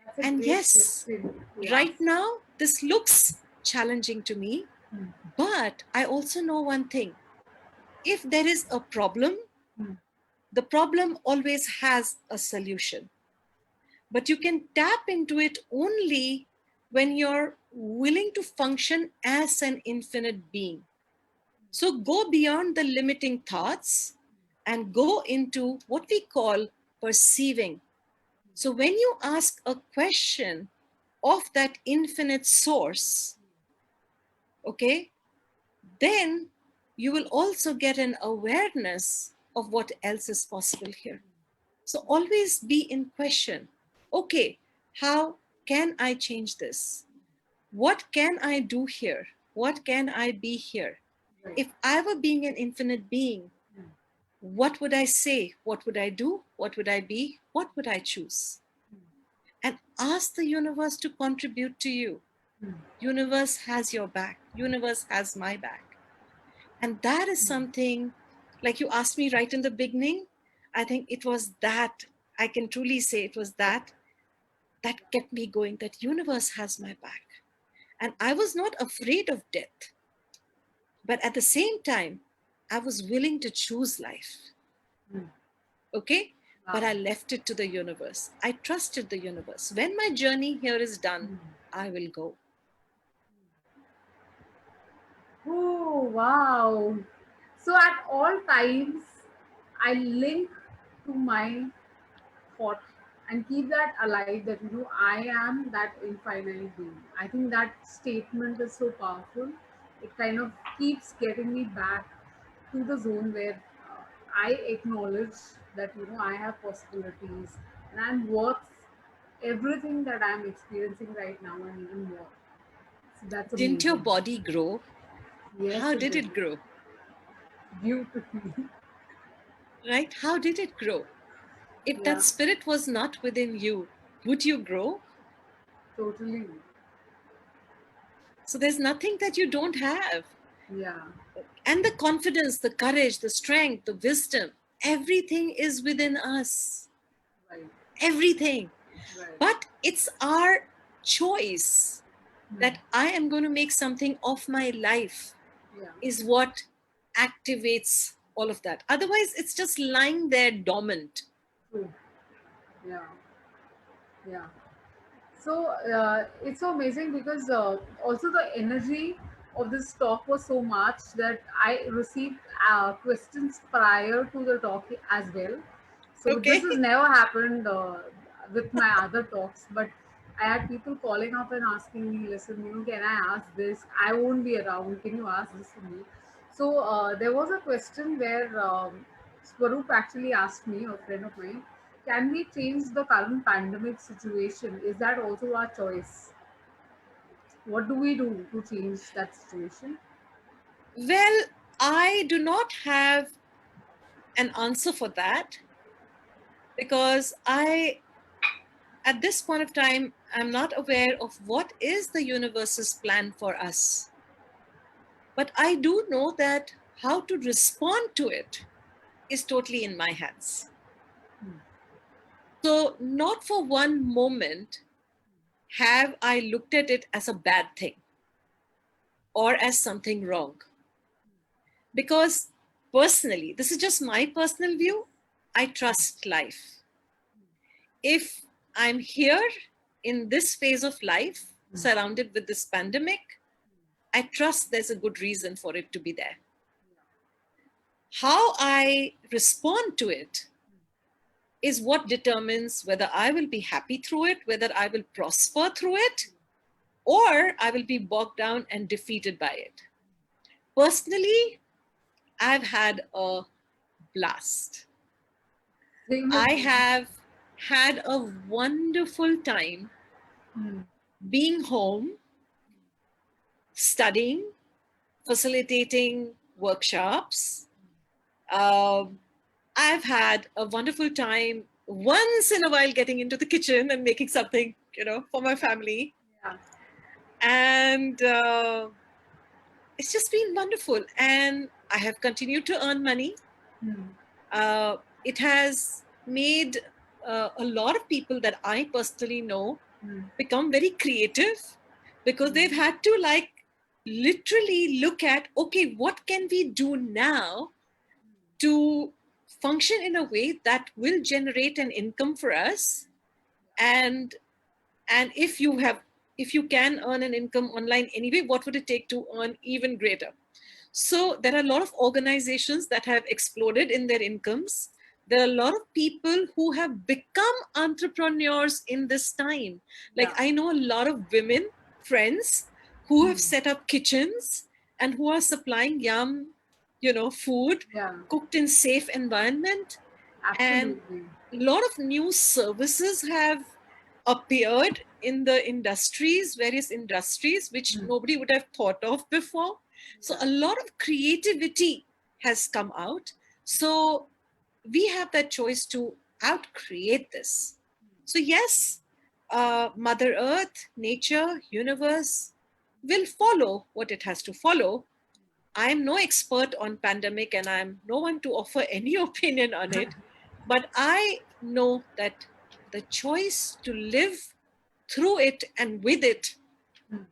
That's a And great yes, question to right ask. now, this looks challenging to me, Hmm. but I also know one thing. If there is a problem, Hmm. the problem always has a solution. But you can tap into it only when you're willing to function as an infinite being. So go beyond the limiting thoughts and go into what we call perceiving. So when you ask a question of that infinite source, okay, then you will also get an awareness of what else is possible here. So always be in question. Okay, how can I change this? What can I do here? What can I be here? Right. If I were being an infinite being, Mm. what would I say? What would I do? What would I be? What would I choose? And ask the universe to contribute to you. Mm. Universe has your back. Universe has my back. And that is something, like you asked me right in the beginning, I think it was that, I can truly say it was that kept me going, that universe has my back. And I was not afraid of death. But at the same time, I was willing to choose life. Mm. Okay? But Wow. I left it to the universe. I trusted the universe. When my journey here is done, Mm. I will go. Oh, wow. So at all times, I link to my thought and keep that alive that, I am that infinite being. I think that statement is so powerful. It kind of keeps getting me back to the zone where I acknowledge that, I have possibilities and I'm worth everything that I'm experiencing right now and even more. So that's Didn't your amazing. body grow? Yes, How it did did. it grow? Beautifully. Right? How did it grow? If that Yeah, spirit was not within you, would you grow? totally. So there's nothing that you don't have. Yeah, And the confidence, the courage, the strength, the wisdom, everything is within us. right, Everything. right. But it's our choice Hmm. that I am going to make something of my life Yeah, is what activates all of that. Otherwise, it's just lying there dormant. true. Yeah, yeah. So it's so amazing because also the energy of this talk was so much that I received questions prior to the talk as well. So this Okay. has never happened with my other talks, but I had people calling up and asking me, "Listen, can I ask this? I won't be around. Can you ask this to me?" So there was a question where Swaroop actually asked me, a friend of mine, can we change the current pandemic situation? Is that also our choice? What do we do to change that situation? Well, I do not have an answer for that because at this point of time, I'm not aware of what is the universe's plan for us. But I do know that how to respond to it is totally in my hands. So, not for one moment have I looked at it as a bad thing or as something wrong. Because personally, this is just my personal view, I trust life. If I'm here in this phase of life, surrounded with this pandemic, I trust there's a good reason for it to be there. How I respond to it is what determines whether I will be happy through it, whether I will prosper through it, or I will be bogged down and defeated by it. Personally, I've had a blast. Same with I me. have had a wonderful time Hmm. being home, studying, facilitating workshops. Um, I've had a wonderful time once in a while getting into the kitchen and making something, for my family. Yeah. And it's just been wonderful. And I have continued to earn money. Hmm. It has made a lot of people that I personally know Hmm. become very creative because they've Hmm. had to literally look at, okay, what can we do now to function in a way that will generate an income for us, and if you can earn an income online anyway, what would it take to earn even greater? So there are a lot of organizations that have exploded in their incomes. There are a lot of people who have become entrepreneurs in this time. Like Yeah. I know a lot of women friends who have Hmm. set up kitchens and who are supplying yum. food Yeah. cooked in safe environment. And Absolutely. a lot of new services have appeared in the various industries, which Hmm. nobody would have thought of before. So Yeah. a lot of creativity has come out. So we have that choice to outcreate this. So yes, Mother Earth, nature, universe will follow what it has to follow. I am no expert on pandemic and I'm no one to offer any opinion on it, but I know that the choice to live through it and with it, Hmm.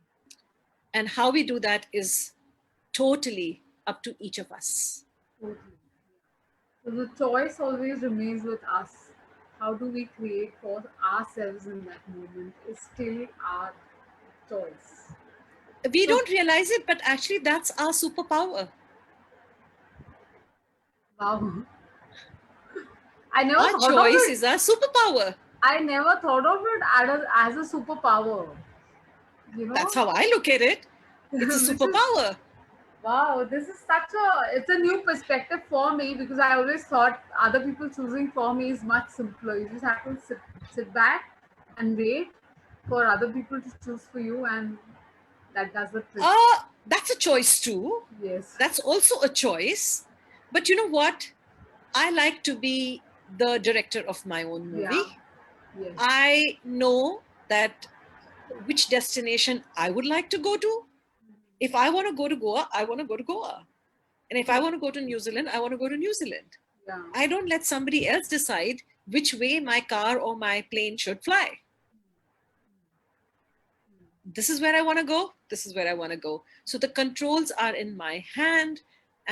and how we do that, is totally up to each of us. Totally. So the choice always remains with us. How do we create for ourselves in that moment is still our choice. We So don't realize it, but actually that's our superpower. wow. I never Our thought of choice it. is our superpower. I never thought of it as a superpower. You That's know, how I look at it. It's a which is superpower. wow. This is such a new perspective for me because I always thought other people choosing for me is much simpler. You just have to sit back and wait for other people to choose for you, and that does the trick. That's a choice too. Yes. That's also a choice. But you know what? I like to be the director of my own Yeah. movie. Yes. I know that which destination I would like to go to. If I want to go to Goa, I want to go to Goa. And if I want to go to New Zealand, I want to go to New Zealand. Yeah. I don't let somebody else decide which way my car or my plane should fly. This is where I want to go. This is where I want to go. So the controls are in my hand,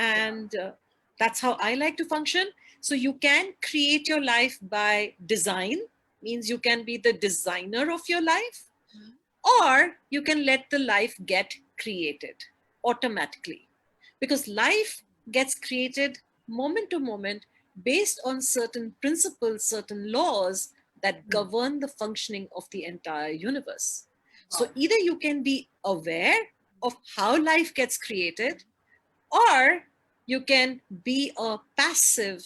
Yeah. and that's how I like to function. So you can create your life by design, means you can be the designer of your life, or you can let the life get created automatically, because life gets created moment to moment based on certain principles, certain laws that Hmm. govern the functioning of the entire universe. So Wow. either you can be aware of how life gets created, or you can be a passive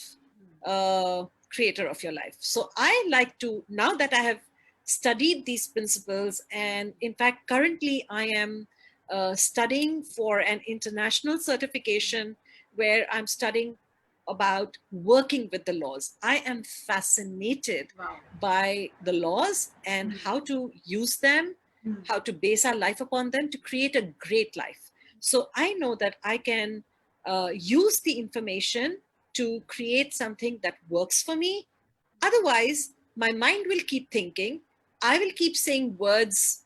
uh, creator of your life. So I like to, now that I have studied these principles, and in fact, currently I am studying for an international certification where I'm studying about working with the laws. I am fascinated Wow. by the laws and Hmm. how to use them, Hmm. how to base our life upon them to create a great life. So I know that I can use the information to create something that works for me. Otherwise, my mind will keep thinking. I will keep saying words,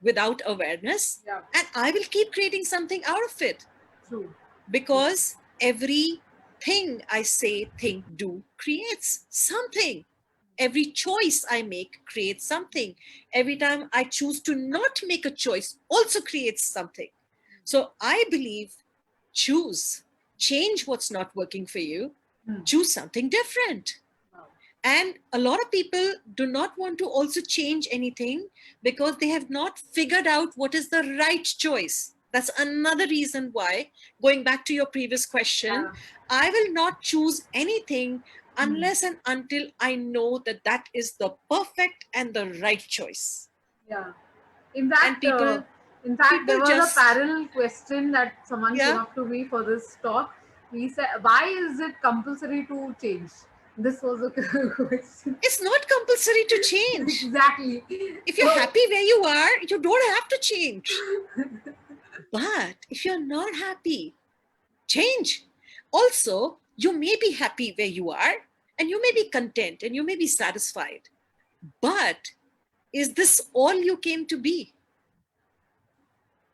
without awareness, Yeah. and I will keep creating something out of it, True. True. because every thing I say, think, do creates something. Every choice I make creates something. Every time I choose to not make a choice also creates something. So I believe, choose, change what's not working for you, Hmm. choose something different. Wow. And a lot of people do not want to also change anything because they have not figured out what is the right choice. That's another reason why, going back to your previous question, Yeah. I will not choose anything Hmm. unless and until I know that that is the perfect and the right choice. Yeah. And people In fact, people there was a just, parallel question that someone came yeah, up to me for this talk. He said, "Why is it compulsory to change?" This was a question. it's not compulsory to change. Exactly. If you're So, happy where you are, you don't have to change. But if you're not happy, change. Also, you may be happy where you are, and you may be content, and you may be satisfied. But is this all you came to be?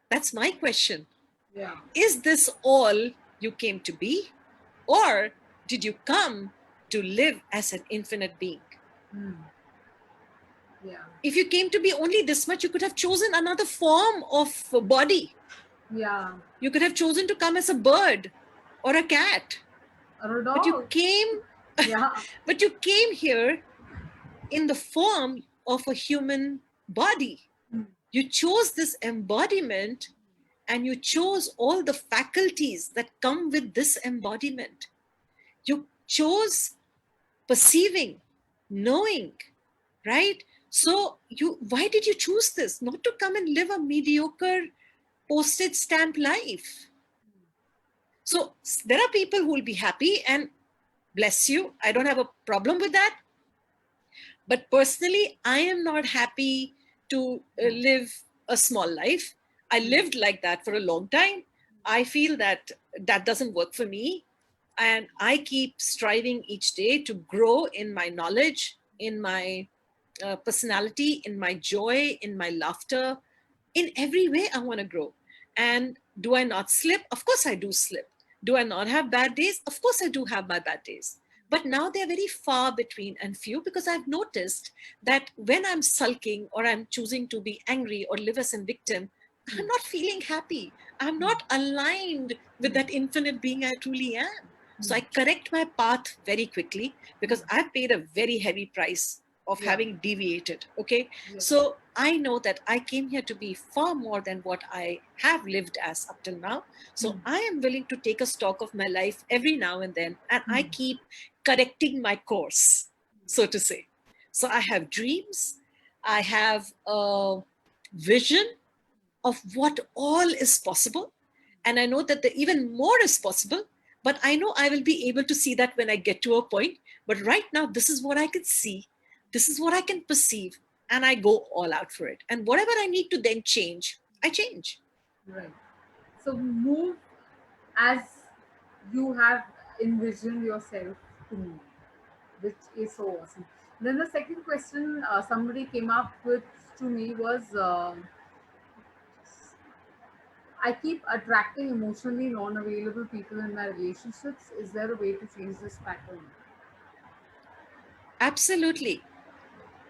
That's my question. yeah, Is this all you came to be? Or did you come to live as an infinite being? hmm, yeah, If you came to be only this much, you could have chosen another form of body. yeah, You could have chosen to come as a bird or a cat. or a But you dog. came, Yeah, but you came here in the form of a human body. hmm, You chose this embodiment and you chose all the faculties that come with this embodiment. You chose perceiving, knowing, right? So why did you choose this? Not to come and live a mediocre postage stamp life. So there are people who will be happy, and bless you, I don't have a problem with that. But personally, I am not happy to live a small life. I lived like that for a long time. I feel that that doesn't work for me. And I keep striving each day to grow in my knowledge, in my personality, in my joy, in my laughter. In every way, I want to grow. And do I not slip? Of course, I do slip. Do I not have bad days? Of course, I do have my bad days. But now they're very far between and few, because I've noticed that when I'm sulking or I'm choosing to be angry or live as a victim, I'm not feeling happy. I'm not aligned with that infinite being I truly am. So I correct my path very quickly, because I've paid a very heavy price of having deviated. Okay. So I know that I came here to be far more than what I have lived as up till now. So I am willing to take a stock of my life every now and then, and I keep correcting my course, so to say. So I have dreams, I have a vision of what all is possible. And I know that even more is possible, but I know I will be able to see that when I get to a point. But right now, this is what I can see. This is what I can perceive. And I go all out for it. And whatever I need to then change, I change. Right. So move as you have envisioned yourself to move, which is so awesome. Then the second question somebody came up with to me was, I keep attracting emotionally non-available people in my relationships. Is there a way to change this pattern? Absolutely.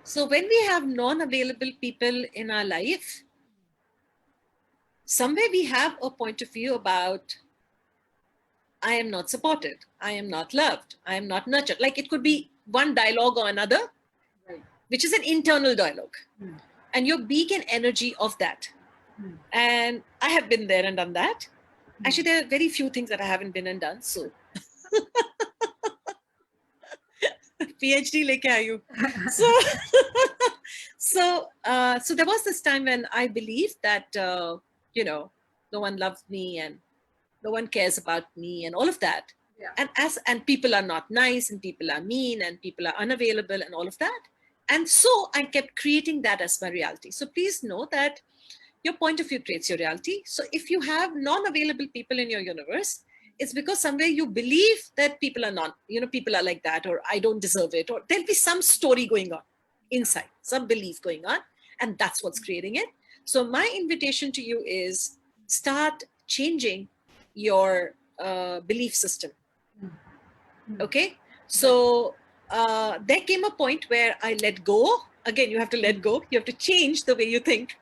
So when we have non-available people in our life, somewhere we have a point of view about, I am not supported, I am not loved, I am not nurtured. Like it could be one dialogue or another, Right. which is an internal dialogue. And you're being an energy of that. And I have been there and done that. Actually, there are very few things that I haven't been and done. So PhD leke aayu. So there was this time when I believed that, no one loves me and no one cares about me and all of that. Yeah. And people are not nice and people are mean and people are unavailable and all of that. And so I kept creating that as my reality. So please know that your point of view creates your reality. So if you have non-available people in your universe, it's because somewhere you believe that people are not, people are like that, or I don't deserve it, or there'll be some story going on inside, some belief going on, and that's what's creating it. So my invitation to you is start changing your belief system. Okay. So there came a point where I let go. Again, you have to let go. You have to change the way you think.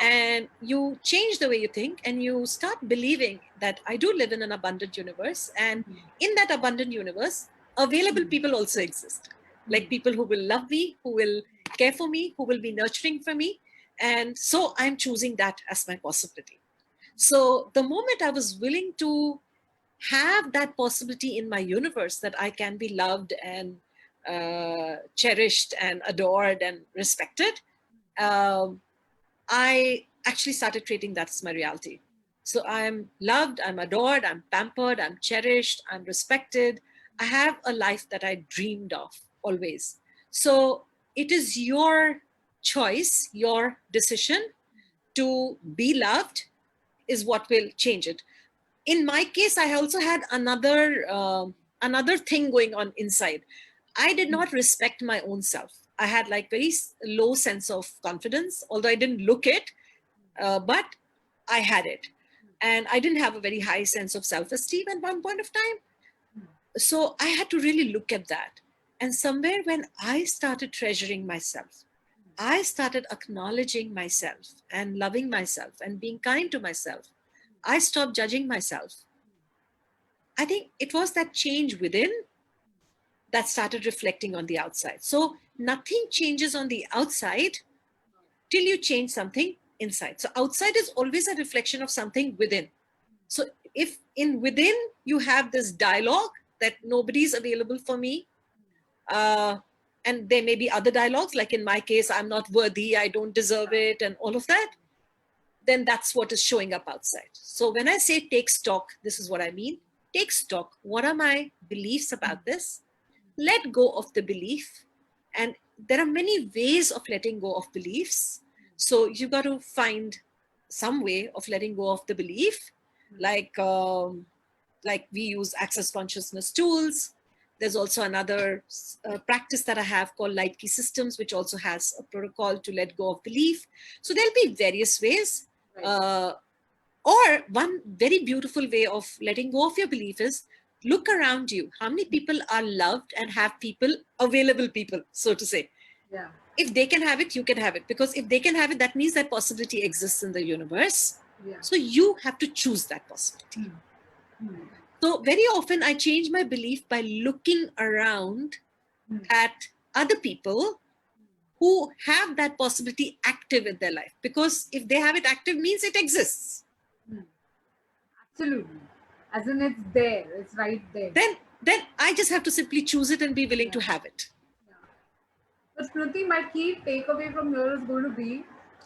And you change the way you think and you start believing that I do live in an abundant universe. And in that abundant universe, available people also exist. Like people who will love me, who will care for me, who will be nurturing for me. And so I'm choosing that as my possibility. So the moment I was willing to have that possibility in my universe that I can be loved and cherished and adored and respected, I actually started treating that as my reality. So I'm loved, I'm adored, I'm pampered, I'm cherished, I'm respected. I have a life that I dreamed of always. So it is your choice, your decision to be loved is what will change it. In my case, I also had another thing going on inside. I did not respect my own self. I had like very low sense of confidence, although I didn't look it, but I had it. And I didn't have a very high sense of self-esteem at one point of time. So I had to really look at that. And somewhere when I started treasuring myself, I started acknowledging myself and loving myself and being kind to myself. I stopped judging myself. I think it was that change within that started reflecting on the outside. So nothing changes on the outside till you change something inside. So outside is always a reflection of something within. So if in within you have this dialogue that nobody's available for me, and there may be other dialogues, like in my case, I'm not worthy, I don't deserve it, and all of that, then that's what is showing up outside. So when I say take stock, this is what I mean. Take stock. What are my beliefs about this? Let go of the belief. And there are many ways of letting go of beliefs. So you got to find some way of letting go of the belief, like we use access consciousness tools. There's also another practice that I have called Light Key Systems, which also has a protocol to let go of belief. So there'll be various ways. Right. Or one very beautiful way of letting go of your belief is look around you. How many people are loved and have people, available people, so to say? Yeah. If they can have it, you can have it. Because if they can have it, that means that possibility exists in the universe. Yeah. So you have to choose that possibility. So very often I change my belief by looking around at other people who have that possibility active in their life. Because if they have it active, means it exists. Absolutely. As in it's there, it's right there. Then I just have to simply choose it and be willing to have it. Yeah. But Smriti, my key takeaway from here is going to be,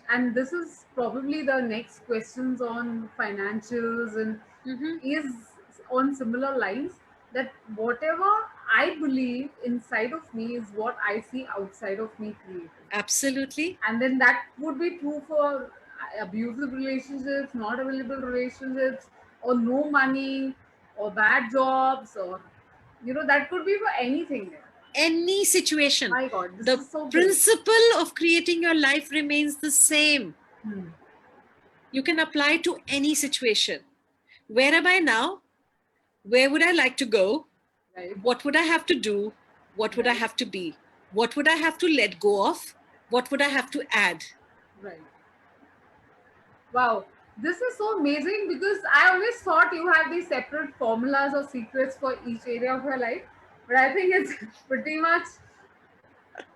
and this is probably the next questions on financials and is on similar lines, that whatever I believe inside of me is what I see outside of me creating. Absolutely. And then that would be true for abusive relationships, not available relationships, or no money, or bad jobs, or that could be for anything. Any situation. My God, this The is so great. principle of creating your life remains the same. You can apply to any situation. Where am I now? Where would I like to go? Right. What would I have to do? What would I have to be? What would I have to let go of? What would I have to add? Right. Wow. This is so amazing, because I always thought you had these separate formulas or secrets for each area of your life. But I think it's pretty much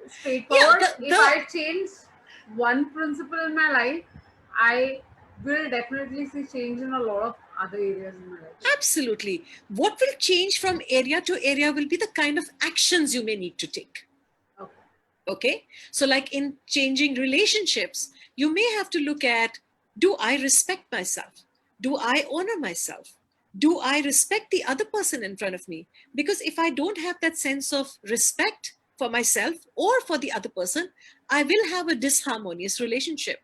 straightforward. If I change one principle in my life, I will definitely see change in a lot of other areas in my life. Absolutely. What will change from area to area will be the kind of actions you may need to take. Okay. So like in changing relationships, you may have to look at, do I respect myself? Do I honor myself? Do I respect the other person in front of me? Because if I don't have that sense of respect for myself or for the other person, I will have a disharmonious relationship.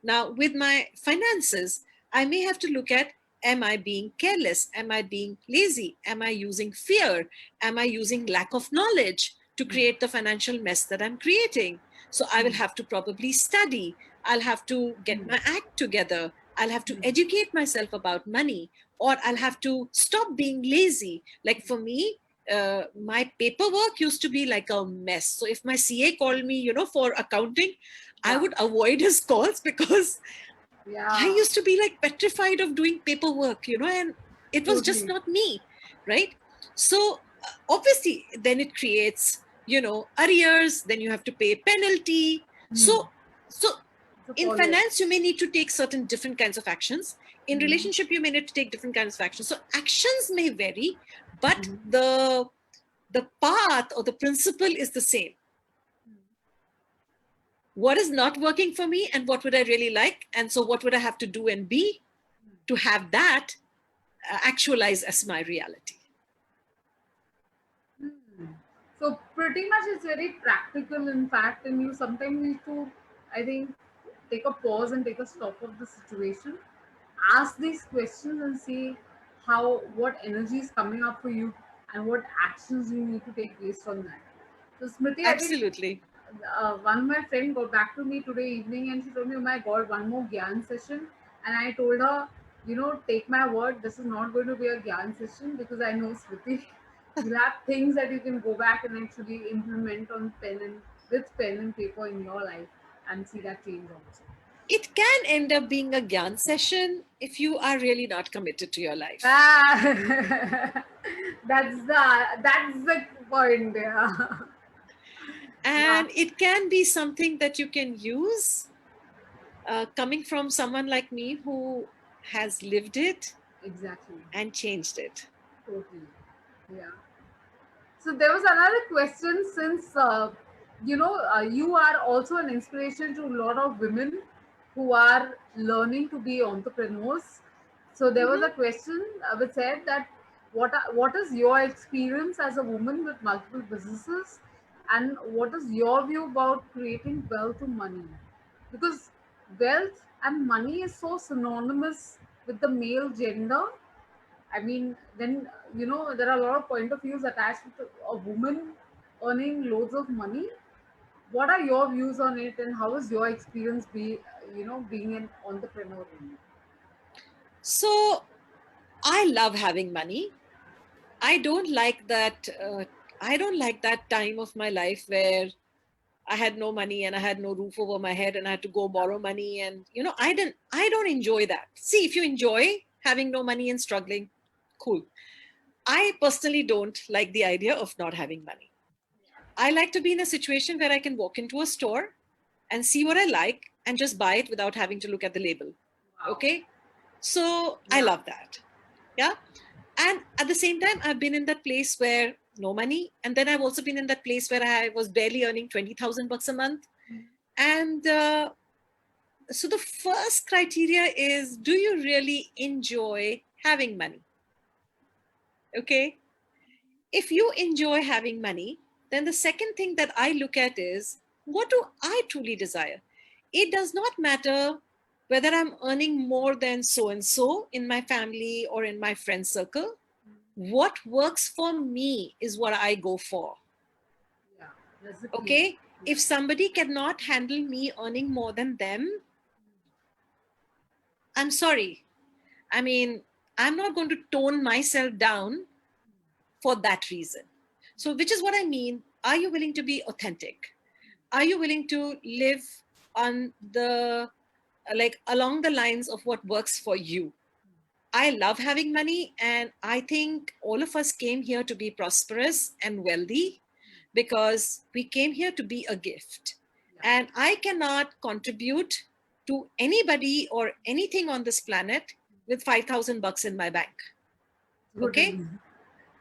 Now, with my finances, I may have to look at, am I being careless? Am I being lazy? Am I using fear? Am I using lack of knowledge to create the financial mess that I'm creating? So I will have to probably study. I'll have to get my act together. I'll have to educate myself about money, or I'll have to stop being lazy. Like for me, my paperwork used to be like a mess. So if my CA called me, for accounting, I would avoid his calls because I used to be like petrified of doing paperwork, and it was just not me, right? So obviously, then it creates, arrears. Then you have to pay penalty. So in finance, you may need to take certain different kinds of actions. In relationship, you may need to take different kinds of actions. So actions may vary, but the path or the principle is the same. What is not working for me and what would I really like? And so what would I have to do and be to have that actualize as my reality? So pretty much it's very practical, in fact, and you sometimes need to, I think, take a pause and take a stop of the situation, ask these questions and see what energy is coming up for you and what actions you need to take based on that. So Smriti, absolutely. I think one of my friend got back to me today evening and she told me, oh my God, one more Gyan session. And I told her, take my word, this is not going to be a Gyan session, because I know Smriti, you'll have things that you can go back and actually implement with pen and paper in your life and see that change also. It can end up being a Gyan session if you are really not committed to your life. That's the point. Yeah. And it can be something that you can use coming from someone like me who has lived it Exactly. and changed it. Totally. Yeah. So there was another question, since you are also an inspiration to a lot of women who are learning to be entrepreneurs. So there was Mhm. a question which said that what is your experience as a woman with multiple businesses, and what is your view about creating wealth to money? Because wealth and money is so synonymous with the male gender. I mean, then there are a lot of point of views attached to a woman earning loads of money. What are your views on it, and how is your experience being an entrepreneur? So I love having money. I don't like that. I don't like that time of my life where I had no money and I had no roof over my head and I had to go borrow money. And I don't enjoy that. See, if you enjoy having no money and struggling, cool. I personally don't like the idea of not having money. I like to be in a situation where I can walk into a store and see what I like and just buy it without having to look at the label. Wow. Okay. So I Yeah. love that. Yeah. And at the same time, I've been in that place where no money. And then I've also been in that place where I was barely earning 20,000 bucks a month. And so the first criteria is, do you really enjoy having money? Okay. If you enjoy having money, then the second thing that I look at is, what do I truly desire? It does not matter whether I'm earning more than so and so in my family or in my friend circle. What works for me is what I go for. Yeah. That's the key. Okay. Yeah. If somebody cannot handle me earning more than them, I'm sorry. I mean, I'm not going to tone myself down for that reason. So, which is what I mean. Are you willing to be authentic? Are you willing to live on the like along the lines of what works for you? I love having money, and I think all of us came here to be prosperous and wealthy because we came here to be a gift. Yeah. And I cannot contribute to anybody or anything on this planet with 5,000 bucks in my bank. Okay? Totally.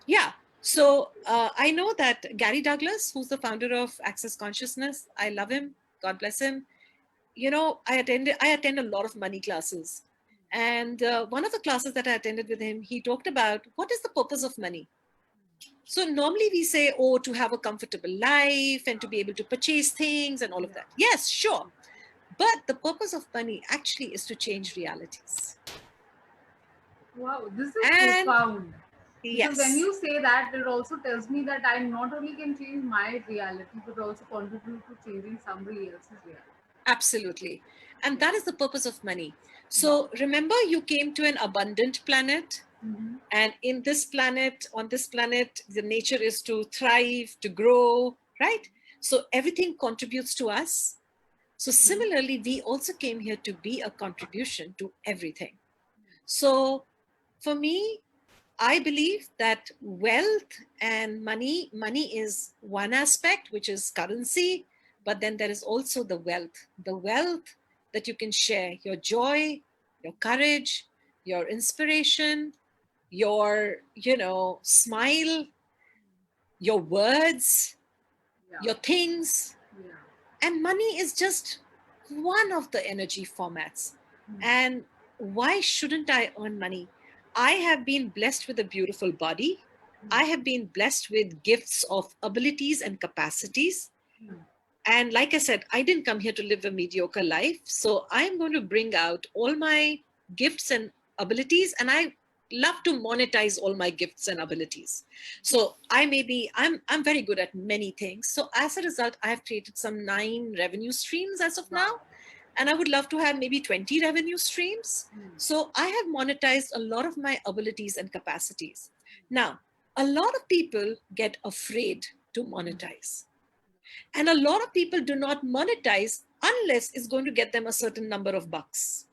Yeah. So I know that Gary Douglas, who's the founder of Access Consciousness, I love him. God bless him. I attend a lot of money classes. And one of the classes that I attended with him, he talked about what is the purpose of money. So normally we say, oh, to have a comfortable life and to be able to purchase things and all of Yeah. that. Yes, sure. But the purpose of money actually is to change realities. Wow, this is And profound. Because when yes, you say that, it also tells me that I not only can change my reality, but also contribute to changing somebody else's reality. absolutely. And Yeah. that is the purpose of money. Wow. So remember, you came to an abundant planet. Mm-hmm. And in this planet, on this planet, the nature is to thrive, to grow, right? So everything contributes to us. So similarly, we also came here to be a contribution to everything. So for me, I believe that wealth and money is one aspect, which is currency, but then there is also the wealth that you can share, your joy, your courage, your inspiration, your, smile, your words, Yeah. your things. Yeah. And money is just one of the energy formats. Mm. And why shouldn't I earn money? I have been blessed with a beautiful body. I have been blessed with gifts of abilities and capacities. Mm. And like I said, I didn't come here to live a mediocre life. So I'm going to bring out all my gifts and abilities, and I love to monetize all my gifts and abilities. So I'm very good at many things. So as a result, I have created some 9 revenue streams as of now, Wow. and I would love to have maybe 20 revenue streams. Mm. So I have monetized a lot of my abilities and capacities. Now, a lot of people get afraid to monetize. And a lot of people do not monetize unless it's going to get them a certain number of bucks.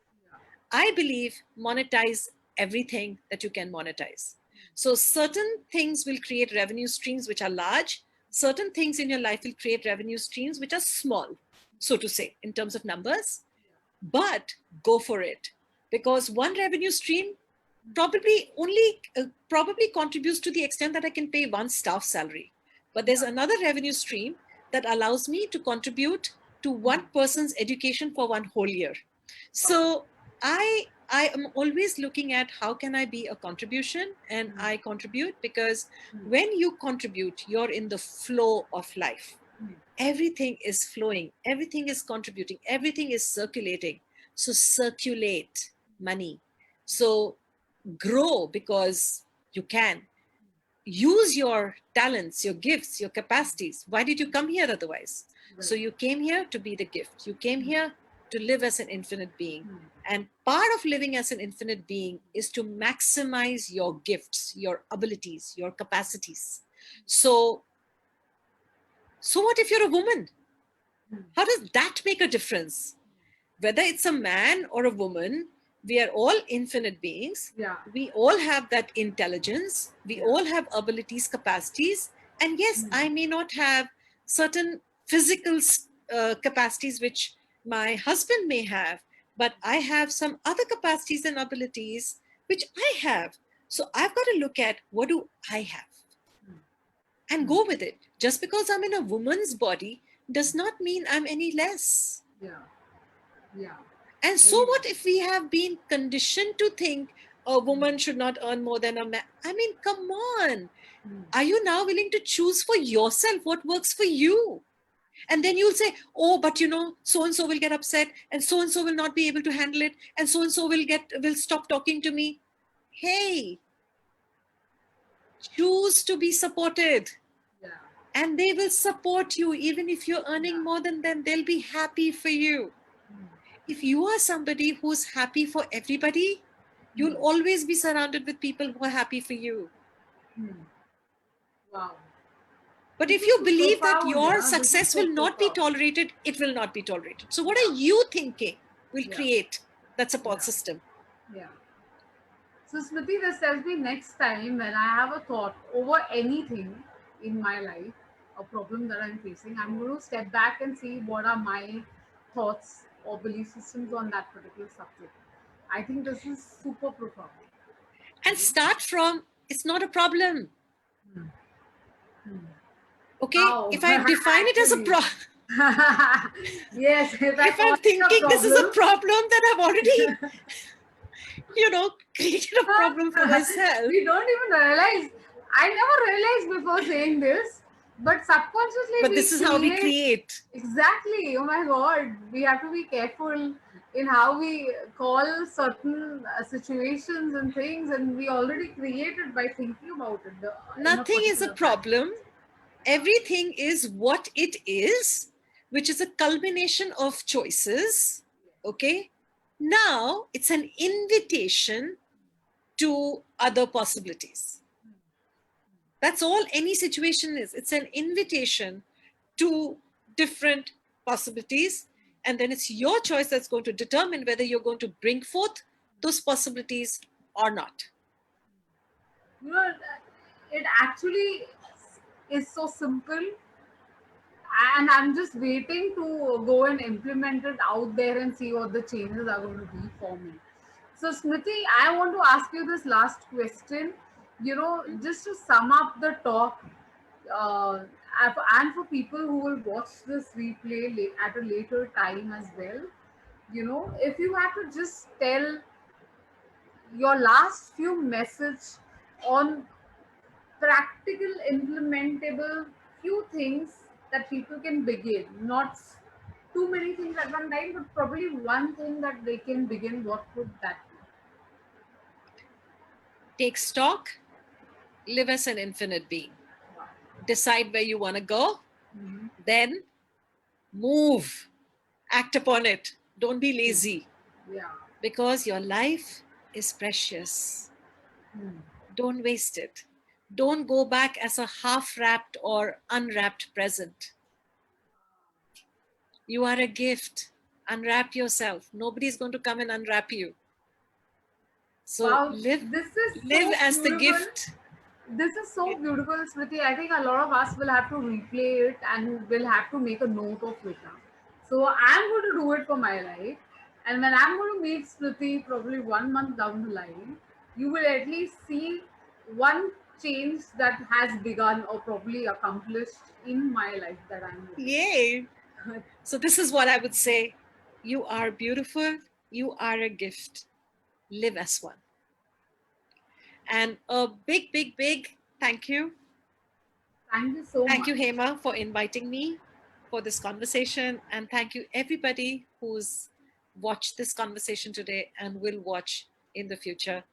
I believe monetize everything that you can monetize. So certain things will create revenue streams which are large. Certain things in your life will create revenue streams which are small, so to say, in terms of numbers. but go for it, because one revenue stream probably contributes to the extent that I can pay one staff salary. But there's another revenue stream that allows me to contribute to one person's education for one whole year. So I am always looking at how can I be a contribution, and I contribute because when you contribute, you're in the flow of life. Everything is flowing, everything is contributing, everything is circulating. So circulate money. So grow because you can. Use your talents, your gifts, your capacities. Why did you come here otherwise? Right. So you came here to be the gift. You came here to live as an infinite being. And part of living as an infinite being is to maximize your gifts, your abilities, your capacities. So what if you're a woman? How does that make a difference? Whether it's a man or a woman, we are all infinite beings. Yeah. We all have that intelligence. We all have abilities, capacities. And yes, I may not have certain physical capacities which my husband may have, but I have some other capacities and abilities which I have. So I've got to look at what do I have and go with it. Just because I'm in a woman's body does not mean I'm any less. Yeah. And so what if we have been conditioned to think a woman should not earn more than a man? I mean, come on. Are you now willing to choose for yourself what works for you? And then you'll say, oh, but you know, so-and-so will get upset and so-and-so will not be able to handle it. And so-and-so will stop talking to me. Hey, choose to be supported. And they will support you. Even if you're earning more than them, they'll be happy for you. If you are somebody who's happy for everybody, you'll always be surrounded with people who are happy for you. Wow. But if you believe that your success will not be tolerated, it will not be tolerated. So what are you thinking will create that support system? Yeah. So Smriti, this tells me next time when I have a thought over anything in my life, a problem that I'm facing, I'm going to step back and see what are my thoughts or belief systems on that particular subject. I think this is super profound. And start from, it's not a problem. Okay, Wow. if I define it as a problem, yes, if I'm thinking this is a problem, then I've already, created a problem for myself. We don't even realize. I never realized before saying this, but subconsciously. But this is how we create. Exactly. Oh my God. We have to be careful in how we call certain situations and things, and we already created by thinking about it. Nothing is a problem. Everything is what it is, which is a culmination of choices. Okay. Now it's an invitation to other possibilities. That's all any situation is. It's an invitation to different possibilities. And then it's your choice that's going to determine whether you're going to bring forth those possibilities or not. It actually is so simple. And I'm just waiting to go and implement it out there and see what the changes are going to be for me. So, Smriti, I want to ask you this last question. Just to sum up the talk, and for people who will watch this replay at a later time as well, if you had to just tell your last few message on practical, implementable few things that people can begin, not too many things at one time, but probably one thing that they can begin, what would that be? Take stock, live as an infinite being. Decide where you want to go, then move, act upon it. Don't be lazy. Because your life is precious. Don't waste it. Don't go back as a half-wrapped or unwrapped present. You are a gift. Unwrap yourself. Nobody's going to come and unwrap you. So live as the gift. This is so beautiful, Smriti. I think a lot of us will have to replay it and will have to make a note of it. So I'm going to do it for my life. And when I'm going to meet Smriti probably 1 month down the line, you will at least see one change that has begun or probably accomplished in my life that I'm Yay. living. So this is what I would say. You are beautiful. You are a gift. Live as one. And a big, big, big thank you. Thank you so Thank you, much. Hema, for inviting me for this conversation. And thank you, everybody who's watched this conversation today and will watch in the future.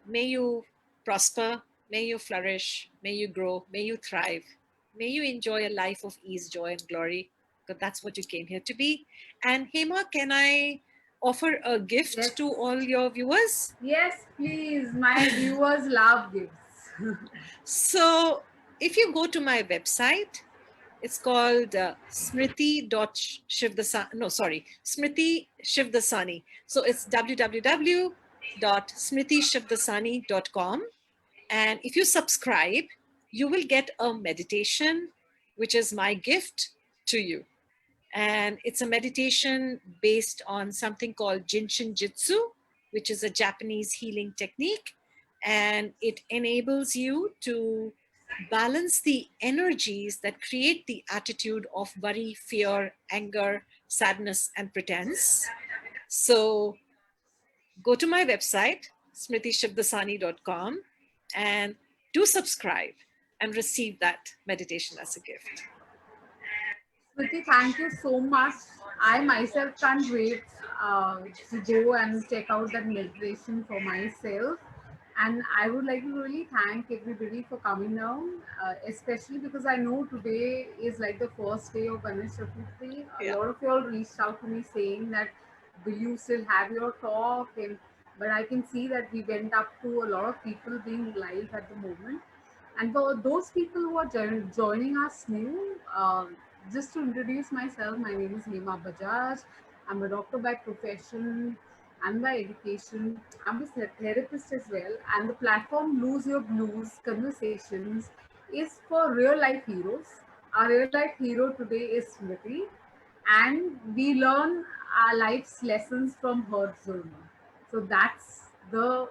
May you prosper. May you flourish. May you grow. May you thrive. May you enjoy a life of ease, joy, and glory, because that's what you came here to be. And Hema, can I offer a gift Yes. to all your viewers? Yes, please. My viewers love gifts. So if you go to my website, it's called smriti.shivdasani. No, sorry, Smriti Shivdasani. So it's www.smritishivdasani.com. And if you subscribe, you will get a meditation, which is my gift to you. And it's a meditation based on something called Jinshin Jitsu, which is a Japanese healing technique. And it enables you to balance the energies that create the attitude of worry, fear, anger, sadness, and pretense. So go to my website, smritishivdasani.com, and do subscribe and receive that meditation as a gift. Smriti, thank you so much. I myself can't wait to go and check out that meditation for myself. And I would like to really thank everybody for coming down, especially because I know today is like the first day of Ganesh Chaturthi. A Yeah. lot of y'all reached out to me saying that, do you still have your talk? And but I can see that we went up to a lot of people being live at the moment. And for those people who are joining us new, just to introduce myself, my name is Hema Bajaj. I'm a doctor by profession and by education. I'm a therapist as well. And the platform Lose Your Blues Conversations is for real life heroes. Our real life hero today is Smriti, and we learn our life's lessons from her journey. So that's the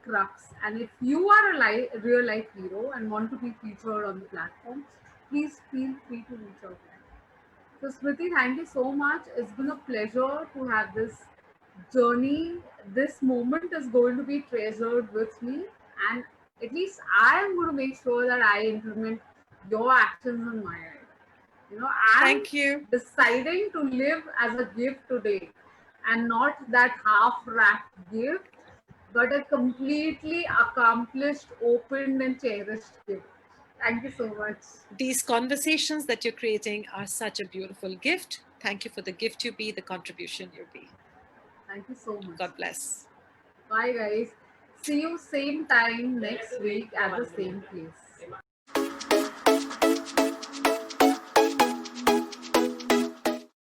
crux. And if you are a real life hero and want to be featured on the platform, please feel free to reach out. So, Smriti, thank you so much. It's been a pleasure to have this journey. This moment is going to be treasured with me, and at least I am going to make sure that I implement your actions in my life. I'm Thank you. deciding to live as a gift today, and not that half-wrapped gift, but a completely accomplished, opened, and cherished gift. Thank you so much. These conversations that you're creating are such a beautiful gift. Thank you for the gift you be, the contribution you be. Thank you so much. God bless. Bye, guys. See you same time next week at the same place.